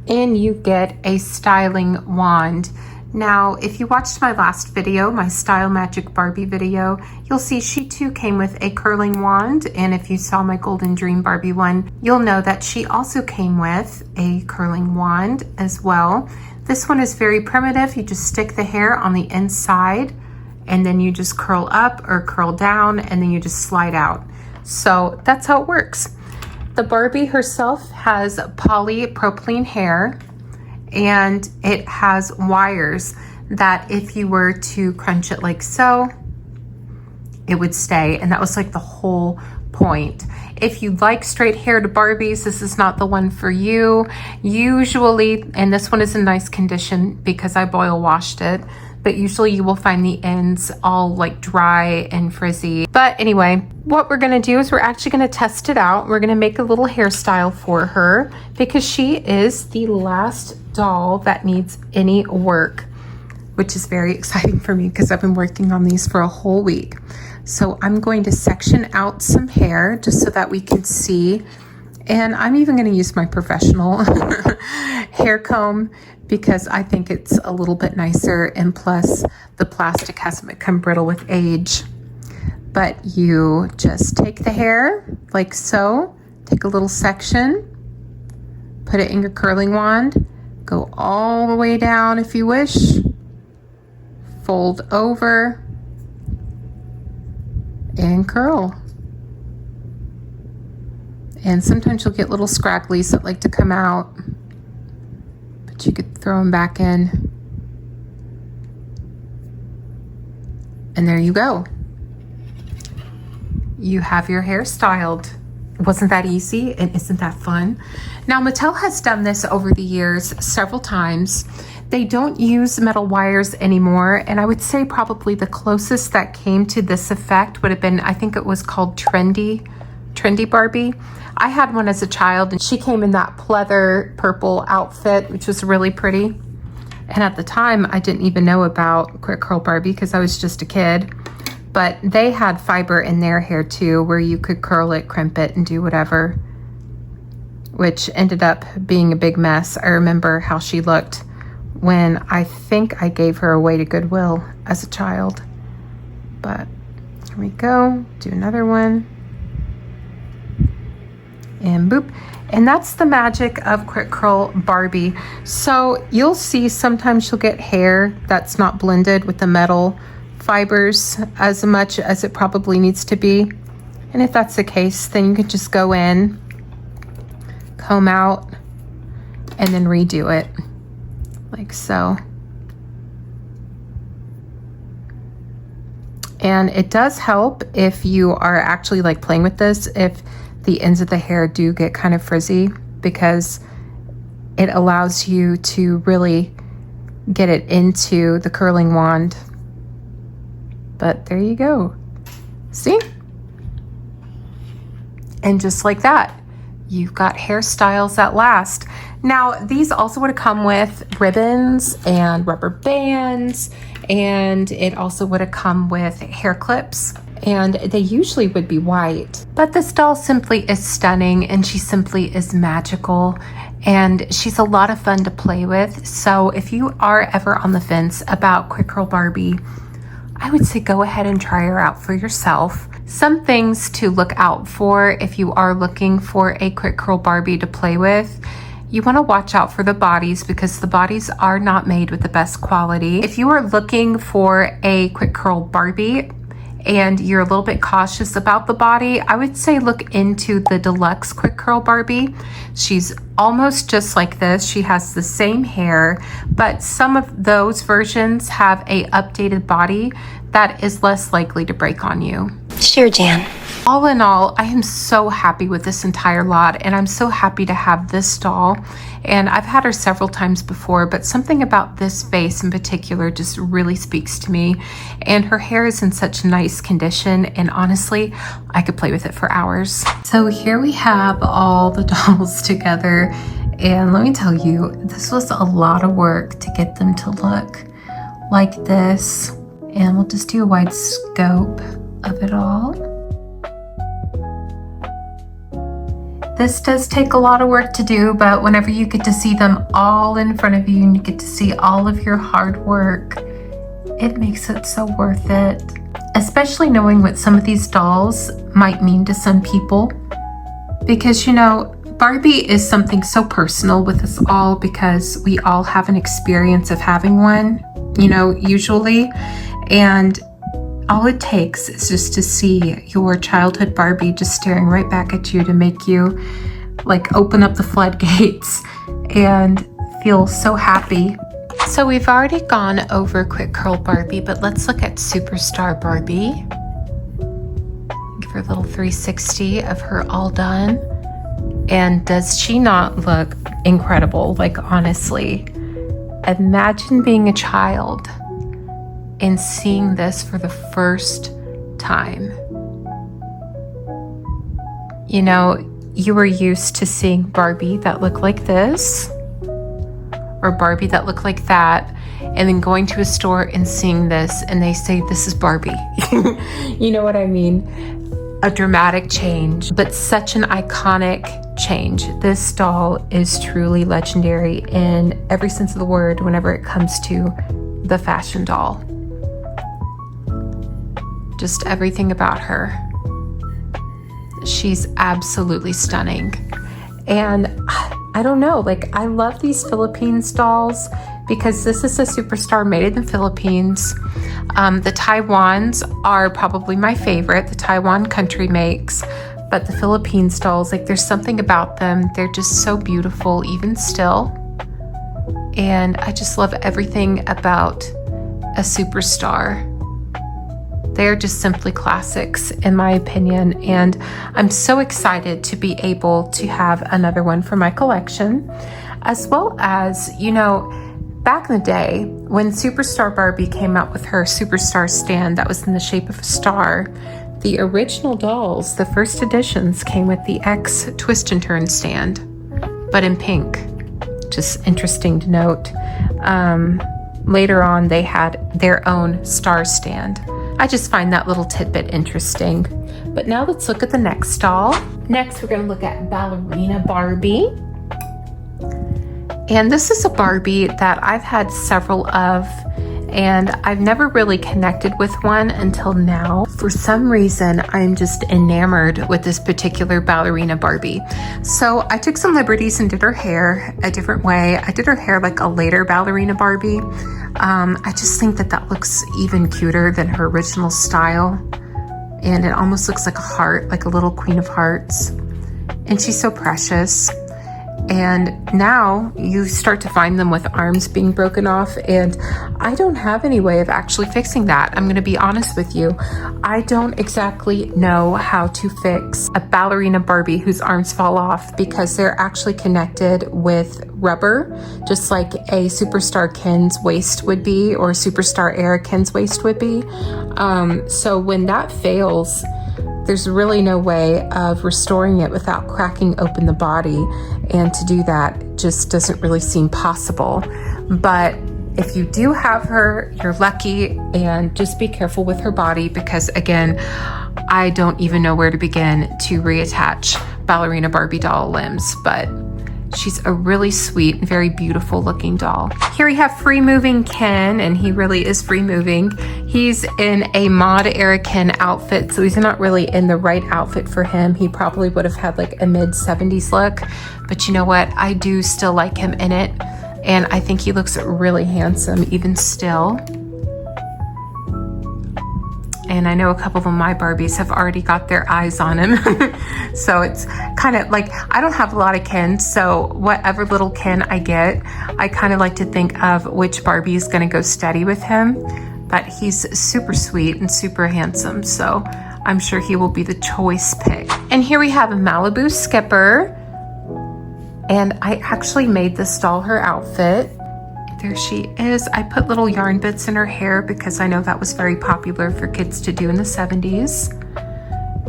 and you get a styling wand. Now, if you watched my last video, my Style Magic Barbie video, you'll see she too came with a curling wand. And if you saw my Golden Dream Barbie one, you'll know that she also came with a curling wand as well. This one is very primitive. You just stick the hair on the inside, and then you just curl up or curl down, and then you just slide out. So that's how it works. The Barbie herself has polypropylene hair, and it has wires that if you were to crunch it like so, it would stay. And that was like the whole point. If you like straight hair to Barbies, this is not the one for you. Usually, and this one is in nice condition because I boil washed it, but usually you will find the ends all like dry and frizzy. But anyway, what we're gonna do is we're actually gonna test it out. We're gonna make a little hairstyle for her because she is the last doll that needs any work, which is very exciting for me because I've been working on these for a whole week. So I'm going to section out some hair just so that we can see. And I'm even going to use my professional hair comb because I think it's a little bit nicer, and plus the plastic hasn't become brittle with age. But you just take the hair like so, take a little section, put it in your curling wand, go all the way down if you wish, fold over, and curl. And sometimes you'll get little scragglies that like to come out, but you could throw them back in. And there you go. You have your hair styled. Wasn't that easy? And isn't that fun? Now, Mattel has done this over the years several times. They don't use metal wires anymore. And I would say probably the closest that came to this effect would have been, I think it was called Trendy Barbie. I had one as a child, and she came in that pleather purple outfit, which was really pretty. And at the time, I didn't even know about Quick Curl Barbie because I was just a kid. But they had fiber in their hair too, where you could curl it, crimp it, and do whatever, which ended up being a big mess. I remember how she looked when I think I gave her away to Goodwill as a child. But here we go, do another one. And boop. And that's the magic of Quick Curl Barbie. So you'll see sometimes you'll get hair that's not blended with the metal fibers as much as it probably needs to be. And if that's the case, then you can just go in, comb out, and then redo it like so. And it does help if you are actually like playing with this, if the ends of the hair do get kind of frizzy, because it allows you to really get it into the curling wand. But there you go. See? And just like that, you've got hairstyles that last. Now, these also would have come with ribbons and rubber bands, and it also would have come with hair clips, and they usually would be white. But this doll simply is stunning, and she simply is magical, and she's a lot of fun to play with. So if you are ever on the fence about Quick Curl Barbie, I would say go ahead and try her out for yourself. Some things to look out for if you are looking for a Quick Curl Barbie to play with. You want to watch out for the bodies, because the bodies are not made with the best quality. If you are looking for a Quick Curl Barbie and you're a little bit cautious about the body, I would say look into the deluxe Quick Curl Barbie. She's almost just like this. She has the same hair, but some of those versions have a updated body that is less likely to break on you. Sure, Jan. All in all, I am so happy with this entire lot, and I'm so happy to have this doll. And I've had her several times before, but something about this face in particular just really speaks to me. And her hair is in such nice condition, and honestly, I could play with it for hours. So here we have all the dolls together, and let me tell you, this was a lot of work to get them to look like this. And we'll just do a wide scope of it all. This does take a lot of work to do, but whenever you get to see them all in front of you and you get to see all of your hard work, it makes it so worth it. Especially knowing what some of these dolls might mean to some people. Because, you know, Barbie is something so personal with us all, because we all have an experience of having one, you know, usually. And all it takes is just to see your childhood Barbie just staring right back at you to make you like open up the floodgates and feel so happy. So we've already gone over Quick Curl Barbie, but let's look at Superstar Barbie. Give her a little 360 of her all done. And does she not look incredible? Like, honestly, imagine being a child and seeing this for the first time. You know, you were used to seeing Barbie that looked like this, or Barbie that looked like that, and then going to a store and seeing this and they say, this is Barbie. You know what I mean? A dramatic change, but such an iconic change. This doll is truly legendary in every sense of the word whenever it comes to the fashion doll. Just everything about her. She's absolutely stunning. And I don't know, like, I love these Philippines dolls because this is a superstar made in the Philippines. The Taiwans are probably my favorite, the Taiwan country makes, but the Philippines dolls, like there's something about them. They're just so beautiful even still. And I just love everything about a superstar. They're just simply classics in my opinion. And I'm so excited to be able to have another one for my collection. As well as, you know, back in the day when Superstar Barbie came out with her Superstar stand that was in the shape of a star, the original dolls, the first editions, came with the X twist and turn stand, but in pink. Just interesting to note. Later on, they had their own star stand. I just find that little tidbit interesting. But now let's look at the next doll. Next, we're going to look at Ballerina Barbie. And this is a Barbie that I've had several of, and I've never really connected with one until now. For some reason, I'm just enamored with this particular Ballerina Barbie. So I took some liberties and did her hair a different way. I did her hair like a later Ballerina Barbie. I just think that that looks even cuter than her original style. And it almost looks like a heart, like a little Queen of Hearts. And she's so precious. And now you start to find them with arms being broken off, and I don't have any way of actually fixing that. I'm going to be honest with you. I don't exactly know how to fix a Ballerina Barbie whose arms fall off, because they're actually connected with rubber, just like a Superstar Ken's waist would be, or Superstar Era Ken's waist would be. So when that fails, there's really no way of restoring it without cracking open the body, and to do that just doesn't really seem possible. But if you do have her, you're lucky, and just be careful with her body, because again, I don't even know where to begin to reattach Ballerina Barbie doll limbs, but she's a really sweet and very beautiful looking doll. Here we have free moving Ken, and he really is free moving. He's in a mod era Ken outfit, so he's not really in the right outfit for him. He probably would have had like a mid 70s look, but you know what? I do still like him in it, and I think he looks really handsome even still. And I know a couple of my Barbies have already got their eyes on him. So it's kind of like, I don't have a lot of Kens, so whatever little Ken I get, I kind of like to think of which Barbie is going to go steady with him. But he's super sweet and super handsome, so I'm sure he will be the choice pick. And here we have a Malibu Skipper. And I actually made this doll her outfit. There she is. I put little yarn bits in her hair because I know that was very popular for kids to do in the 70s.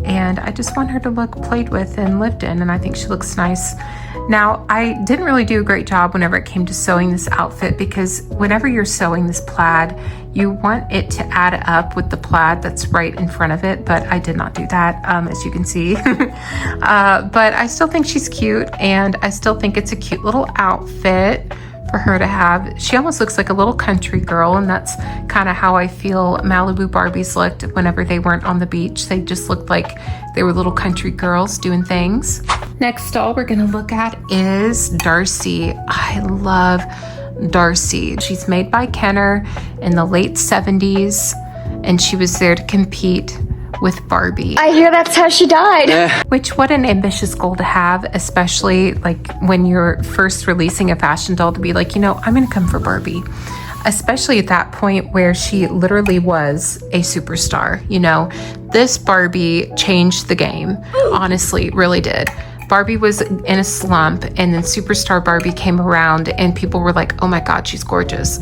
And I just want her to look played with and lived in, and I think she looks nice. Now, I didn't really do a great job whenever it came to sewing this outfit, because whenever you're sewing this plaid, you want it to add up with the plaid that's right in front of it, but I did not do that, as you can see. But I still think she's cute, and I still think it's a cute little outfit for her to have. She almost looks like a little country girl, and that's kind of how I feel Malibu Barbies looked whenever they weren't on the beach. They just looked like they were little country girls doing things. Next doll we're gonna look at is Darci. I love Darci. She's made by Kenner in the late 70s, and she was there to compete with Barbie. I hear that's how she died. Which, what an ambitious goal to have, especially like when you're first releasing a fashion doll, to be like, you know, I'm gonna come for Barbie. Especially at that point where she literally was a superstar. You know, this Barbie changed the game. Honestly, really did. Barbie was in a slump, and then Superstar Barbie came around, and people were like, oh my God, she's gorgeous.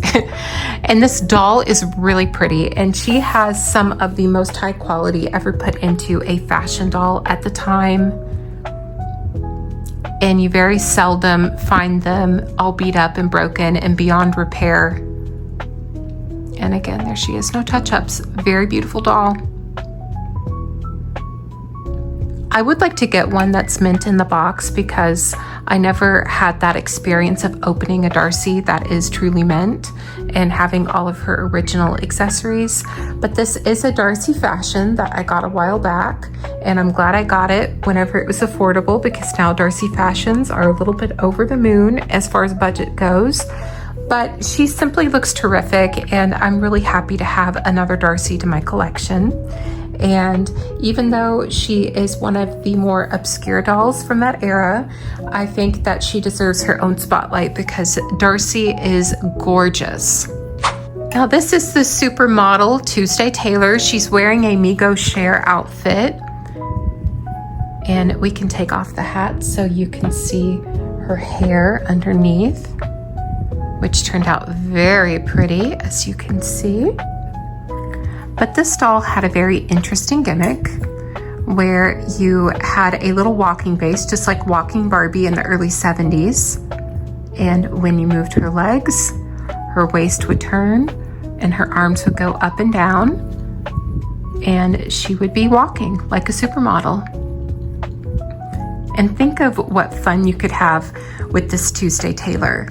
And this doll is really pretty, and she has some of the most high quality ever put into a fashion doll at the time. And you very seldom find them all beat up and broken and beyond repair. And again, there she is, no touch-ups. Very beautiful doll. I would like to get one that's mint in the box, because I never had that experience of opening a Darci that is truly mint and having all of her original accessories. But this is a Darci fashion that I got a while back, and I'm glad I got it whenever it was affordable, because now Darci fashions are a little bit over the moon as far as budget goes. But she simply looks terrific, and I'm really happy to have another Darci to my collection. And even though she is one of the more obscure dolls from that era, I think that she deserves her own spotlight because Darci is gorgeous. Now this is the supermodel Tuesday Taylor. She's wearing a Migo Share outfit. And we can take off the hat so you can see her hair underneath, which turned out very pretty, as you can see. But this doll had a very interesting gimmick where you had a little walking base, just like Walking Barbie in the early 70s. And when you moved her legs, her waist would turn and her arms would go up and down, and she would be walking like a supermodel. And think of what fun you could have with this Tuesday Taylor.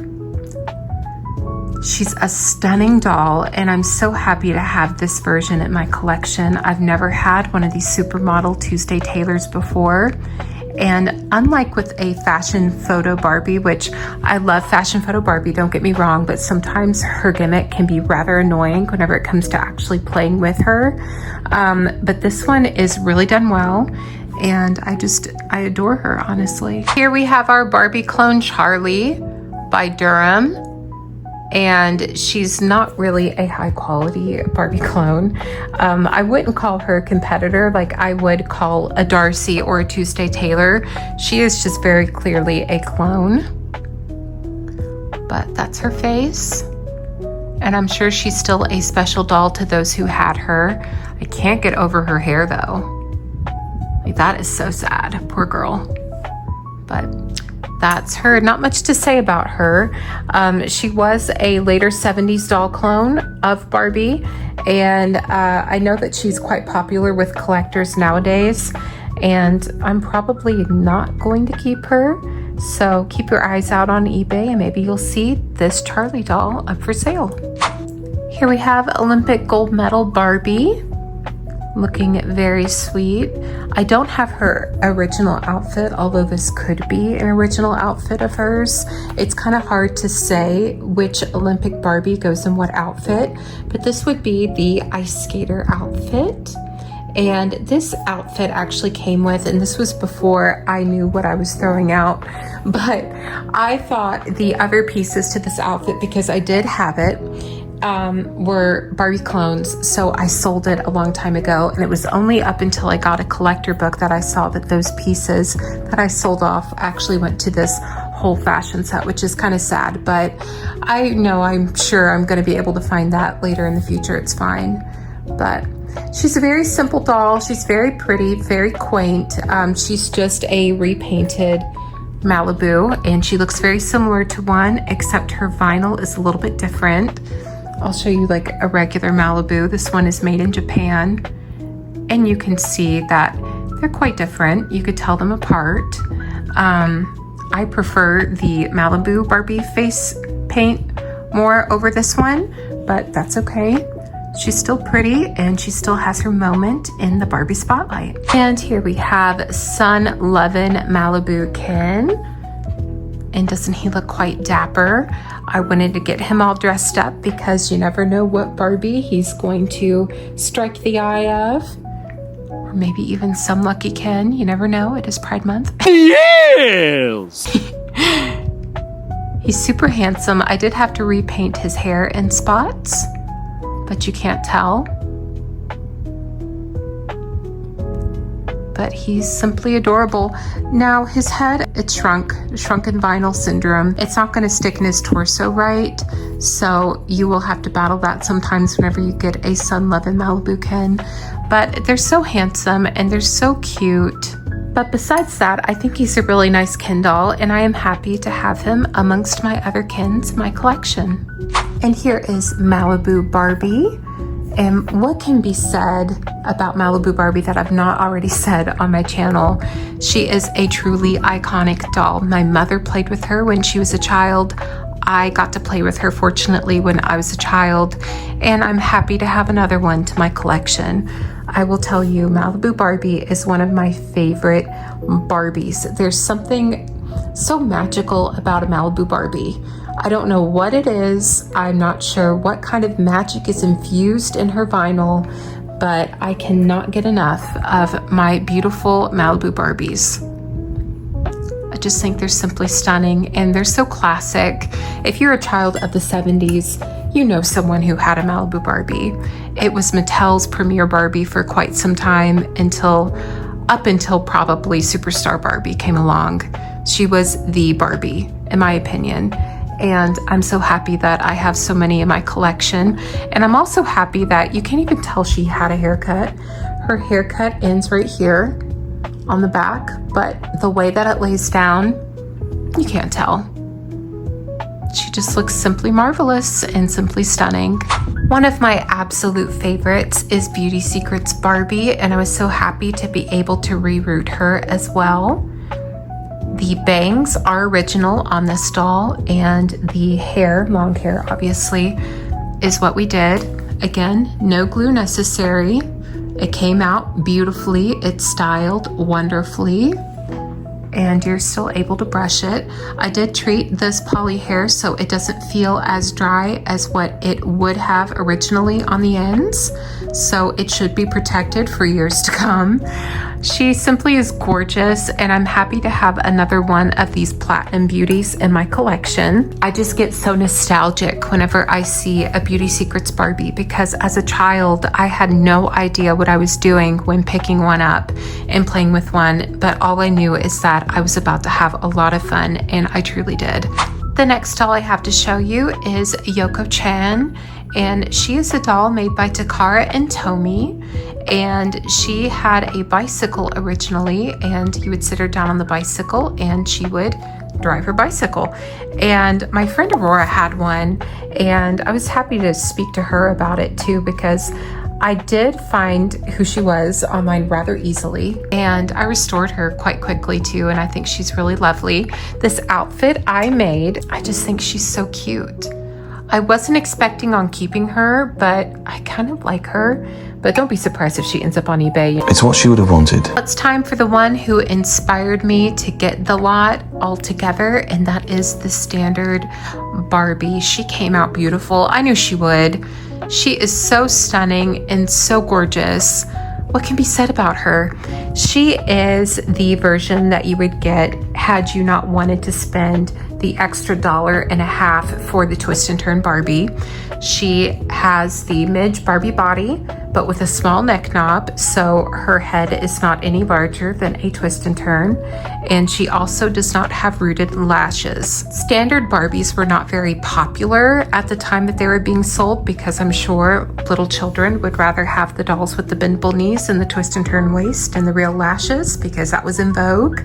She's a stunning doll, and I'm so happy to have this version in my collection. I've never had one of these supermodel Tuesday Taylors before. And unlike with a fashion photo Barbie, which I love fashion photo Barbie, don't get me wrong, but sometimes her gimmick can be rather annoying whenever it comes to actually playing with her. But this one is really done well. And I adore her, honestly. Here we have our Barbie clone Charlie by Durham. And she's not really a high quality Barbie clone. I wouldn't call her a competitor like I would call a Darci or a Tuesday Taylor. She is just very clearly a clone. But that's her face. And I'm sure she's still a special doll to those who had her. I can't get over her hair though. Like, that is so sad, poor girl. But that's her. Not much to say about her. She was a later 70s doll clone of Barbie, and I know that she's quite popular with collectors nowadays, and I'm probably not going to keep her. So keep your eyes out on eBay and maybe you'll see this Charlie doll up for sale. Here we have Olympic gold medal Barbie, looking very sweet. I don't have her original outfit, although this could be an original outfit of hers. It's kind of hard to say which Olympic Barbie goes in what outfit, but this would be the ice skater outfit. And this outfit actually came with, and this was before I knew what I was throwing out, but I thought the other pieces to this outfit, because I did have it, were Barbie clones, so I sold it a long time ago, and it was only up until I got a collector book that I saw that those pieces that I sold off actually went to this whole fashion set, which is kind of sad, but I know I'm sure I'm going to be able to find that later in the future. It's fine. But she's a very simple doll. She's very pretty, very quaint. She's just a repainted Malibu, and she looks very similar to one, except her vinyl is a little bit different. I'll show you like a regular Malibu. This one is made in Japan, and you can see that they're quite different. You could tell them apart. I prefer the Malibu Barbie face paint more over this one, but that's okay. She's still pretty, and she still has her moment in the Barbie spotlight. And here we have Sun Lovin' Malibu Ken. And doesn't he look quite dapper? I wanted to get him all dressed up because you never know what Barbie he's going to strike the eye of. Or maybe even some lucky Ken. You never know. It is Pride Month. Yes! He's super handsome. I did have to repaint his hair in spots, but you can't tell. But he's simply adorable. Now his head, it's shrunken vinyl syndrome. It's not gonna stick in his torso right, so you will have to battle that sometimes whenever you get a Sun Lovin' Malibu Ken. But they're so handsome and they're so cute. But besides that, I think he's a really nice Ken doll, and I am happy to have him amongst my other Kens in my collection. And here is Malibu Barbie. And what can be said about Malibu Barbie that I've not already said on my channel? She is a truly iconic doll. My mother played with her when she was a child. I got to play with her, fortunately, when I was a child, and I'm happy to have another one to my collection. I will tell you, Malibu Barbie is one of my favorite Barbies. There's something so magical about a Malibu Barbie. I don't know what it is. I'm not sure what kind of magic is infused in her vinyl, but I cannot get enough of my beautiful Malibu Barbies. I just think they're simply stunning and they're so classic. If you're a child of the 70s, you know someone who had a Malibu Barbie. It was Mattel's premier Barbie for quite some time up until probably Superstar Barbie came along. She was the Barbie, in my opinion. And I'm so happy that I have so many in my collection. And I'm also happy that you can't even tell she had a haircut. Her haircut ends right here on the back, but the way that it lays down, you can't tell. She just looks simply marvelous and simply stunning. One of my absolute favorites is Beauty Secrets Barbie, and I was so happy to be able to reroot her as well. The bangs are original on this doll, and the hair, long hair obviously, is what we did. Again, no glue necessary. It came out beautifully. It's styled wonderfully, and you're still able to brush it. I did treat this poly hair so it doesn't feel as dry as what it would have originally on the ends, so it should be protected for years to come. She simply is gorgeous, and I'm happy to have another one of these platinum beauties in my collection. I just get so nostalgic whenever I see a Beauty Secrets Barbie, because as a child, I had no idea what I was doing when picking one up and playing with one, but all I knew is that I was about to have a lot of fun, and I truly did. The next doll I have to show you is Yoko-chan, and she is a doll made by Takara and Tomy, and she had a bicycle originally, and you would sit her down on the bicycle and she would drive her bicycle. And my friend Aurora had one, and I was happy to speak to her about it too, because I did find who she was online rather easily, and I restored her quite quickly too, and I think she's really lovely. This outfit I made, I just think she's so cute. I wasn't expecting on keeping her, but I kind of like her. But don't be surprised if she ends up on eBay. It's what she would have wanted. It's time for the one who inspired me to get the lot all together, and that is the standard Barbie. She came out beautiful. I knew she would. She is so stunning and so gorgeous. What can be said about her? She is the version that you would get had you not wanted to spend the extra $1.50 for the twist and turn Barbie. She has the Midge Barbie body, but with a small neck knob, so her head is not any larger than a twist and turn, and she also does not have rooted lashes. Standard Barbies were not very popular at the time that they were being sold, because I'm sure little children would rather have the dolls with the bendable knees and the twist and turn waist and the real lashes, because that was in vogue.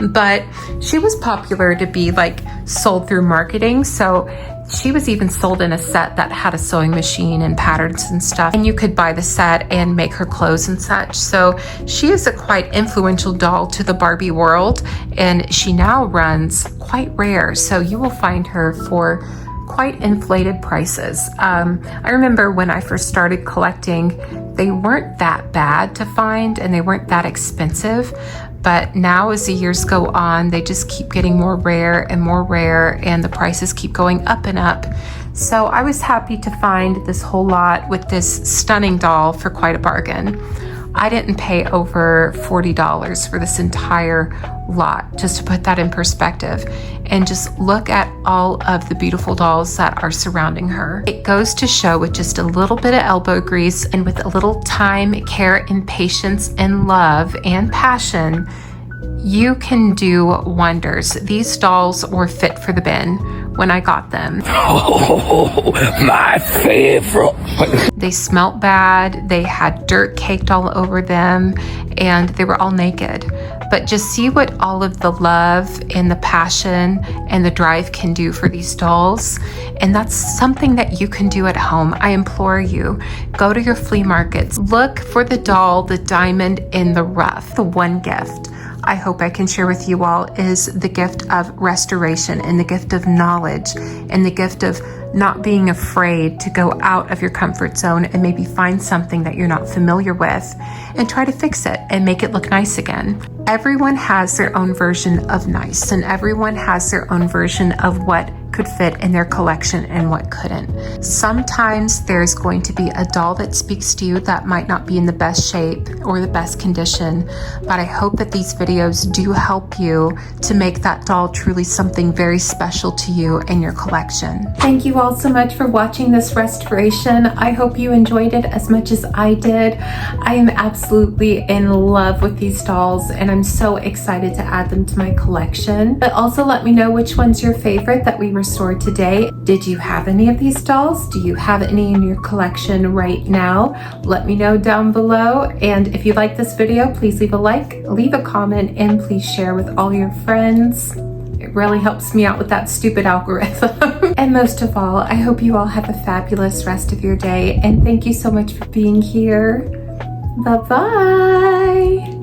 But she was popular to be like sold through marketing, so she was even sold in a set that had a sewing machine and patterns and stuff, and you could buy the set and make her clothes and such. So she is a quite influential doll to the Barbie world, and she now runs quite rare, so you will find her for quite inflated prices. I remember when I first started collecting, they weren't that bad to find and they weren't that expensive. But now as the years go on, they just keep getting more rare, and the prices keep going up and up. So I was happy to find this whole lot with this stunning doll for quite a bargain. I didn't pay over $40 for this entire lot, just to put that in perspective. And just look at all of the beautiful dolls that are surrounding her. It goes to show, with just a little bit of elbow grease and with a little time, care, and patience and love and passion, you can do wonders. These dolls were fit for the bin when I got them. Oh, my favorite. They smelt bad, they had dirt caked all over them, and they were all naked. But just see what all of the love and the passion and the drive can do for these dolls. And that's something that you can do at home. I implore you, go to your flea markets, look for the doll, the diamond in the rough. The one gift I hope I can share with you all is the gift of restoration, and the gift of knowledge, and the gift of not being afraid to go out of your comfort zone and maybe find something that you're not familiar with and try to fix it and make it look nice again. Everyone has their own version of nice, and everyone has their own version of what could fit in their collection and what couldn't. Sometimes there's going to be a doll that speaks to you that might not be in the best shape or the best condition, but I hope that these videos do help you to make that doll truly something very special to you and your collection. Thank you all so much for watching this restoration. I hope you enjoyed it as much as I did. I am absolutely in love with these dolls and I'm so excited to add them to my collection. But also let me know which one's your favorite that we restored today. Did you have any of these dolls? Do you have any in your collection right now? Let me know down below. And if you like this video, please leave a like, leave a comment, and please share with all your friends. It really helps me out with that stupid algorithm. And most of all, I hope you all have a fabulous rest of your day. And thank you so much for being here. Bye-bye.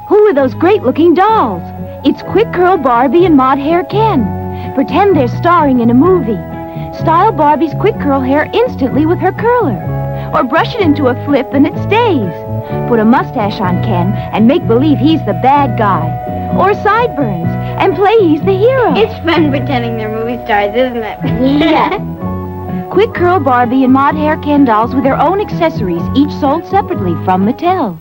Who are those great-looking dolls? It's quickcurlbarbie and mod hair Ken. Pretend they're starring in a movie. Style Barbie's quick curl hair instantly with her curler. Or brush it into a flip and it stays. Put a mustache on Ken and make believe he's the bad guy. Or sideburns and play he's the hero. It's fun pretending they're movie stars, isn't it? Yeah. Quick Curl Barbie and mod hair Ken dolls with their own accessories, each sold separately from Mattel.